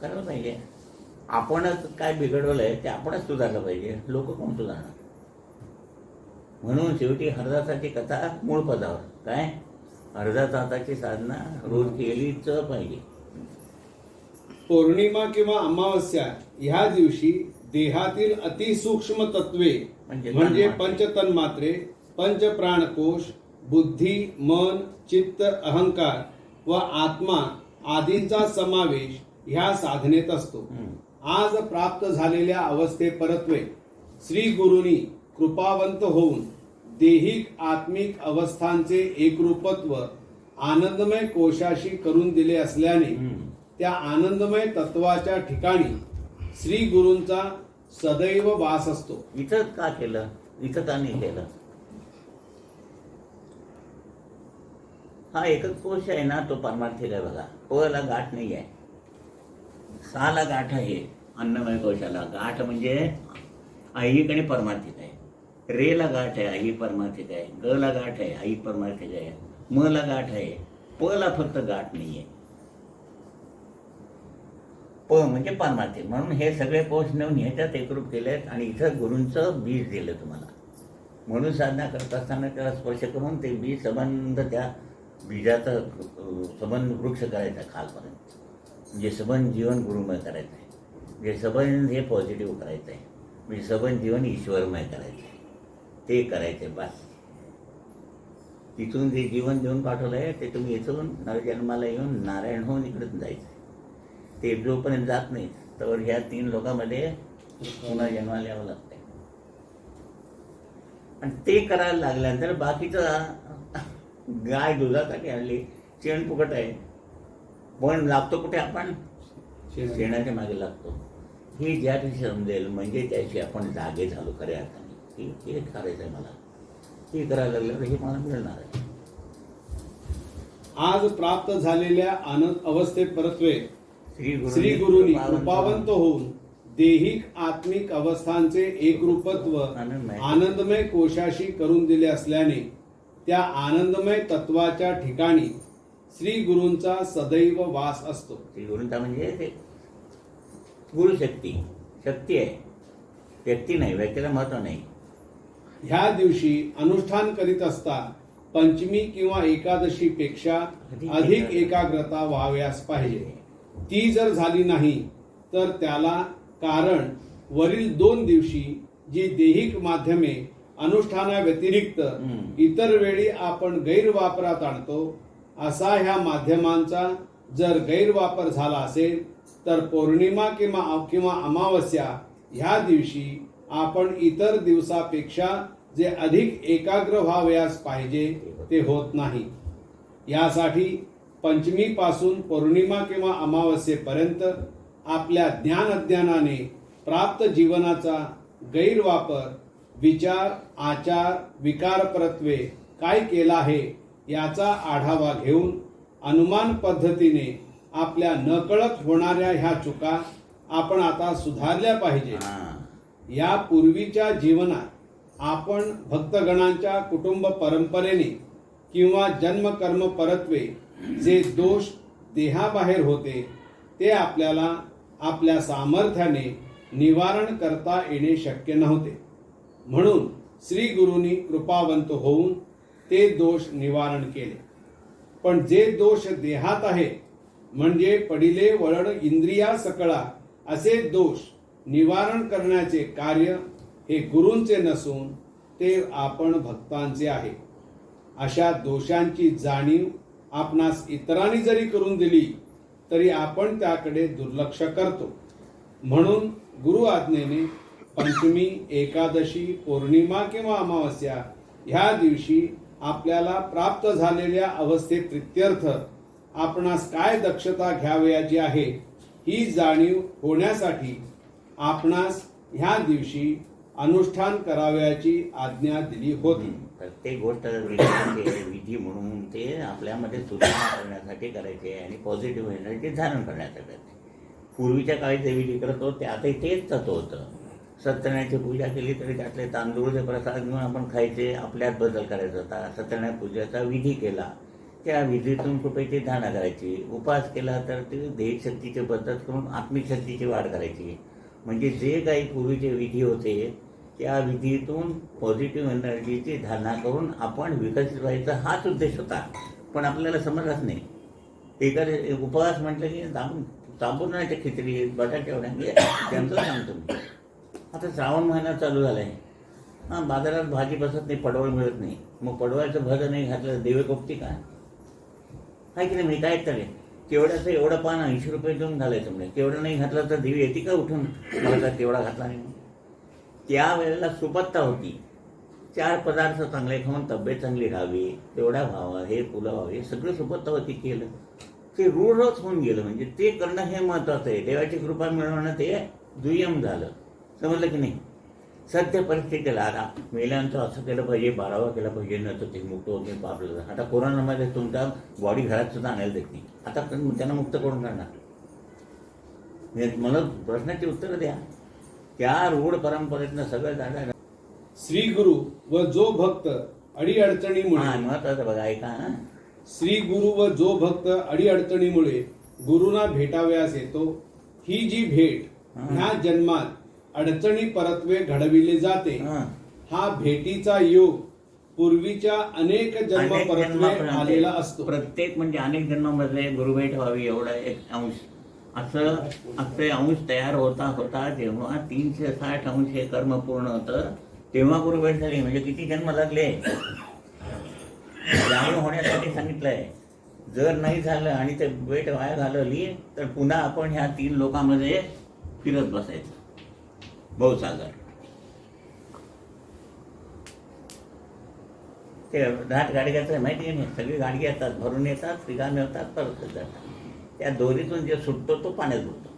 करायला पाहिजे. आपणच काय बिघडवलं आहे ते आपणच सुधारलं पाहिजे, लोक कोण सुधारणार. म्हणून शेवटी हरदासाची कथा मूळ पदावर काय, अर्धा तासाची साधना रोज केलीच पाहिजे. पौर्णिमा किंवा अमावस्या ह्या दिवशी देहातील अतिसूक्ष्म तत्वे म्हणजे पंचतन्मात्रे, पंचप्राणकोश, बुद्धी, मन, चित्त, अहंकार व आत्मा आदींचा समावेश ह्या साधनेत असतो. आज प्राप्त झालेल्या अवस्थे परत्वे श्री गुरुनी कृपावंत होऊन देहिक आत्मिक अवस्थांचे एकरूपत्व आनंदमय कोशाशी करून दिले असल्याने त्या आनंदमय तत्वाच्या ठिकाणी श्री गुरूंचा सदैव वास असतो. इथं का केलं, इथं का नाही केलं, हा एकच कोश आहे ना, तो पारमार्थिक आहे बघा. पला गाठ नाही आहे, साला गाठ आहे. अन्नमय कोशाला गाठ म्हणजे ऐहिक आणि परमार्थिक आहे. रेला गाठ आहे, आई परमार्थिक आहे. गला गाठ आहे, आई परमार्थिक आहे. मला गाठ आहे, पला फक्त गाठ नाही आहे. प म्हणजे पारमार्थिक. म्हणून हे सगळे कोश नेऊन ह्याच्यात एकरूप केलेत आणि इथं गुरूंचं बीज दिलं तुम्हाला. म्हणून साधना करत असताना त्याला स्पर्श करून ते बीज संबंध, त्या बीजाचा संबंध वृक्ष करायचा खालपर्यंत. म्हणजे सबंध जीवन गुरुमय करायचं आहे. म्हणजे सबंध हे पॉझिटिव्ह करायचं आहे. म्हणजे सबंध जीवन ईश्वरमय करायचं आहे. ते करायचं आहे बस. तिथून जे जीवन देऊन पाठवलं आहे ते तुम्ही इथून नरजन्माला येऊन नारायण होऊन इकडून जायचं. ते जोपर्यंत जात नाही तर ह्या 3 लोकांमध्ये पुन्हा जन्माला यावं लागतं. आणि ते करायला लागल्यानंतर बाकीचं गाय दुधासाठी आणली, शेण फुकट आहे, पण लागतो कुठे आपण? शेणाच्या मागे लागतो. हे ज्या दिवशी समजेल म्हणजे त्याशी आपण जागे झालो खऱ्या अर्थाने. हे करायचं आहे मला, हे करायला लागल्यावर हे मला मिळणार आहे. आज प्राप्त झालेल्या आनंद अवस्थेत परत्वे श्री गुरुनी कृपावंत होऊन देहिक आत्मिक अवस्थांचे एकरूपत्व आनंदमय कोशाशी करून दिले असल्याने त्या आनंदमय तत्वाच्या ठिकाणी श्री गुरूंचा सदैव वास असतो. श्री गुरूंचा म्हणजे ते गुरुशक्ती, शक्ती आहे, व्यक्ती नाही. व्यक्तीला महत्व नाही. ह्या दिवशी अनुष्ठान करीत असता पंचमी किंवा एकादशी पेक्षा अधिक एकाग्रता व्हाव्यास पाहिजे. ती जर झाली नाही तर त्याला कारण वरील 2 दिवशी जी देहिक माध्यमे अनुष्ठानाव्यतिरिक्त इतर वेळी आपण गैरवापरात आणतो, असा ह्या माध्यमांचा जर गैरवापर झाला असेल तर पौर्णिमा किंवा अमावस्या ह्या दिवशी आपण इतर दिवसापेक्षा जे अधिक एकाग्र व्हावयास पाहिजे ते होत नाही. यासाठी पंचमीपासून पौर्णिमा किंवा अमावस्येपर्यंत आपल्या ज्ञान अज्ञानाने प्राप्त जीवनाचा गैरवापर, विचार, आचार, विकारपरत्वे काय केला आहे याचा आढावा घेऊन अनुमान पद्धतीने आपल्या नकळत होणाऱ्या ह्या चुका आपण आता सुधारल्या पाहिजे. या पूर्वीच्या जीवनात आपण भक्तगणांच्या कुटुंब परंपरेने किंवा जन्मकर्म परत्वे जे दोष देहाबाहेर होते ते आपल्याला आपल्या सामर्थ्याने निवारण करता येणे शक्य नव्हते. म्हणून श्री गुरूंनी कृपावंत होऊन ते दोष निवारण केले. पण जे दोष देहात आहे म्हणजे पडिले वळण इंद्रिया सकळा असे दोष निवारण करण्याचे कार्य हे गुरूंचे नसून ते आपण भक्तांचे आहे. अशा दोषांची जाणीव आपणास इतरांनी जरी करून दिली तरी आपण त्याकडे दुर्लक्ष करतो. म्हणून गुरु आज्ञेने पंचमी, एकादशी, पौर्णिमा किंवा अमावस्या ह्या दिवशी आपल्याला प्राप्त झालेल्या अवस्थेत प्रित्यर्थ आपणास काय दक्षता घ्यावयाची आहे ही जाणीव होण्यासाठी आपणास ह्या दिवशी अनुष्ठान करावयाची आज्ञा दिली होती. प्रत्येक गोष्ट विधी म्हणून ते आपल्यामध्ये सुधारणा करण्यासाठी करायचे आणि पॉझिटिव्ह एनर्जी धारण करण्यासाठी. पूर्वीच्या काळी जे विधी करत होतो ते आता तेच तत्व होतं. सत्यनारायणाची पूजा केली तरी त्यातले तांदूळचे प्रसाद घेऊन आपण खायचे, आपल्यात बदल करायचा होता. सत्यनारायण पूजेचा विधी केला, त्या विधीतून कृपेची धारणा करायची. उपास केला तर ते देहिक शक्तीची पद्धत करून आत्मिक शक्तीची वाढ करायची. म्हणजे जे काही पूर्वीचे विधी होते त्या विधीतून पॉझिटिव्ह एनर्जीची धारणा करून आपण विकसित व्हायचा हाच उद्देश होता. पण आपल्याला समजत नाही. एखादे उपवास म्हटलं की तांबूरनाच्या खिचडी, बटाटे एवढ्या त्यांचं सांगतो मी. आता श्रावण महिना चालू झाला आहे. बाजारात भाजी बसत नाही, पडवळ मिळत नाही. मग पडवळचं भज नाही घातलं देवे कोपती का? आहे की नाही? मी काय तरी केवढ्याचं एवढं पान 80 रुपये देऊन घालायचं. म्हणजे केवढं नाही घातलं तर देवी येते का उठून? मला तर केवढा घातला नाही. त्यावेळेला सुबत्ता होती. 4 पदार्थ चांगले खाऊन तब्येत चांगली राहावी, तेवढा व्हावा, हे फुलं व्हावे, सगळं सुबत्ता होती केलं. ते रूढच होऊन गेलं. म्हणजे ते करणं हे महत्त्वाचं आहे. देवाची कृपा मिळवणं ते दुय्यम झालं. समजलं की नाही? सध्या परिस्थितीला आता मेल्यानंतर असं केलं पाहिजे, बारावा केला पाहिजे, न तर ते मुक्त होत नाही आपल्याला. आता कोरोनामध्ये तुमचा बॉडी घरात सुद्धा आणायला देत नाही. आता त्यांना मुक्त करून काढणार. मला प्रश्नाची उत्तरं द्या. त्या रूढ परंपरेतनं सगळं झालं. श्री गुरु व जो भक्त अडीअडचणीमुळे महत्वाचं बघा, ऐका हा. श्री गुरु व जो भक्त अडीअडचणीमुळे गुरुना भेटावयास येतो, ही जी भेट ह्या जन्मात अडचणी परत्वे घडविले जाते. हा भेटीचा योग पूर्वीच्या अनेक जन्म परत्वे आलेला असतो. प्रत्येक म्हणजे अनेक जन्मामध्ये गुरुभेट व्हावी एवढा एक अंश, असं असे अंश तयार होता जेव्हा 360 अंश हे कर्म पूर्ण होतं तेव्हा गुरुभेट झाली. म्हणजे किती जन्म लागले जाणीव होण्यासाठी सांगितलंय. जर नाही झालं आणि ते भेट वाया घालवली तर पुन्हा आपण ह्या 3 लोकांमध्ये फिरत बसायचं. भवसागर ते घाट गाडग्याचं माहिती आहे ना, सगळी गाडगी येतात, भरून येतात, रिकामे होतात, परत जातात. त्या दोरीतून जे सुटतो तो पाण्यात बुडतो.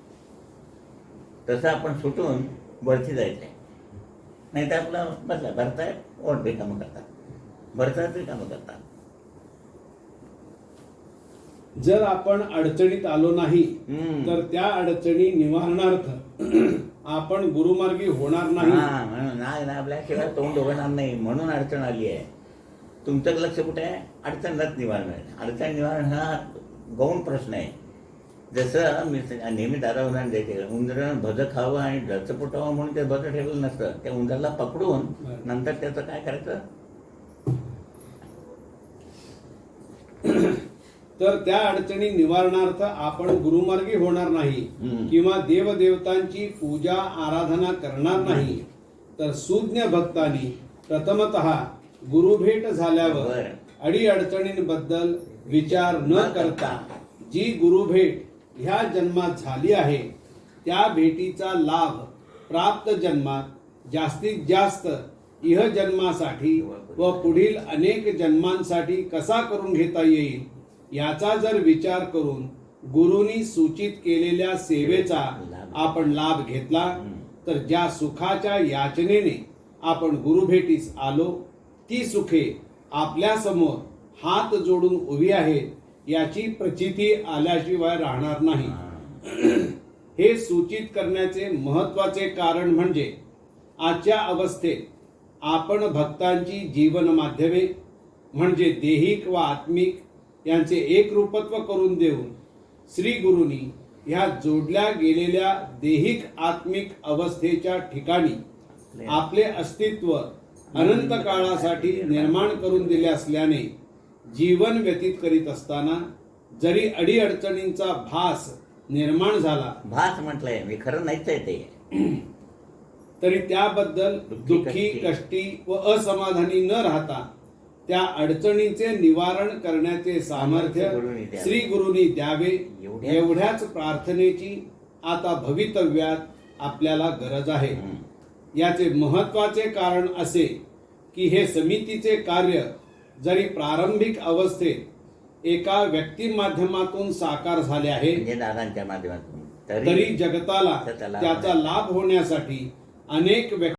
तसं आपण सुटून वरती जायचंय. नाही तर आपला बसला भरतायत ओढ रिकामं करतात, भरतात रिकामं करतात. जर आपण अडचणीत आलो नाही तर त्या अडचणी निवारणार्थ आपण गुरुमार्गी होणार नाही. नाही आपल्याशिवाय तोंड उघडणार नाही. म्हणून अडचण आली आहे. तुमचं लक्ष कुठे आहे? अडचणच निवारण. अडचण निवारण हा गौण प्रश्न आहे. जसं मी नेहमी दादा उदाहरण द्यायचे, उंदरानं भज खावं आणि घरचं पुटावं म्हणून ते भज ठेवलं नसतं. त्या उंदराला पकडून नंतर त्याचं काय करायचं? तर त्या अडचणी निवारणार्थ आपण गुरुमार्गी होणार नाही किंवा देवदेवतांची पूजा आराधना करणार नाही. तर सुज्ञ भक्तांनी प्रथमतः गुरुभेट झाल्यावर अडीअडचणींबद्दल विचार न करता जी गुरुभेट ह्या जन्मात झाली आहे त्या भेटीचा लाभ प्राप्त जन्मात जास्तीत जास्त इह जन्मासाठी व पुढील अनेक जन्मांसाठी कसा करून घेता येईल याचा जर विचार करून गुरुनी सूचित केलेल्या सेवेचा आपण लाभ घेतला तर ज्या सुखाच्या याचनेने आपण गुरुभेटीस आलो ती सुखे आपल्या समोर हात जोडून उभी आहेत याची प्रचिती आल्याशिवाय राहणार नाही. हे सूचित करण्याचे महत्वाचे कारण म्हणजे आजच्या अवस्थेत आपण भक्तांची जीवन माध्यमे म्हणजे देहिक व आत्मिक यांचे एकरूपत्व करून देऊन श्री गुरुनी ह्या जोडल्या गेलेल्या देहिक आत्मिक अवस्थेच्या ठिकाणी आपले अस्तित्व अनंत काळासाठी निर्माण करून दिले असल्याने जीवन व्यतीत करीत असताना जरी अडीअडचणींचा भास निर्माण झाला, भास म्हटलंय मी, खरं नाहीच आहे ते, तरी त्याबद्दल दुःखी कष्टी व असमाधानी न राहता त्या अडचणींचे निवारण करण्याचे सामर्थ्य श्री गुरुनी द्यावे एवढ्याच प्रार्थनेची आता भवितव्यात आपल्याला गरज आहे. याचे महत्वाचे कारण असे की हे समितीचे कार्य जरी प्रारंभिक अवस्थेत एका व्यक्ती माध्यमातून साकार झाले आहे दादांच्या माध्यमातून तरी जगताला त्याचा लाभ होण्यासाठी अनेक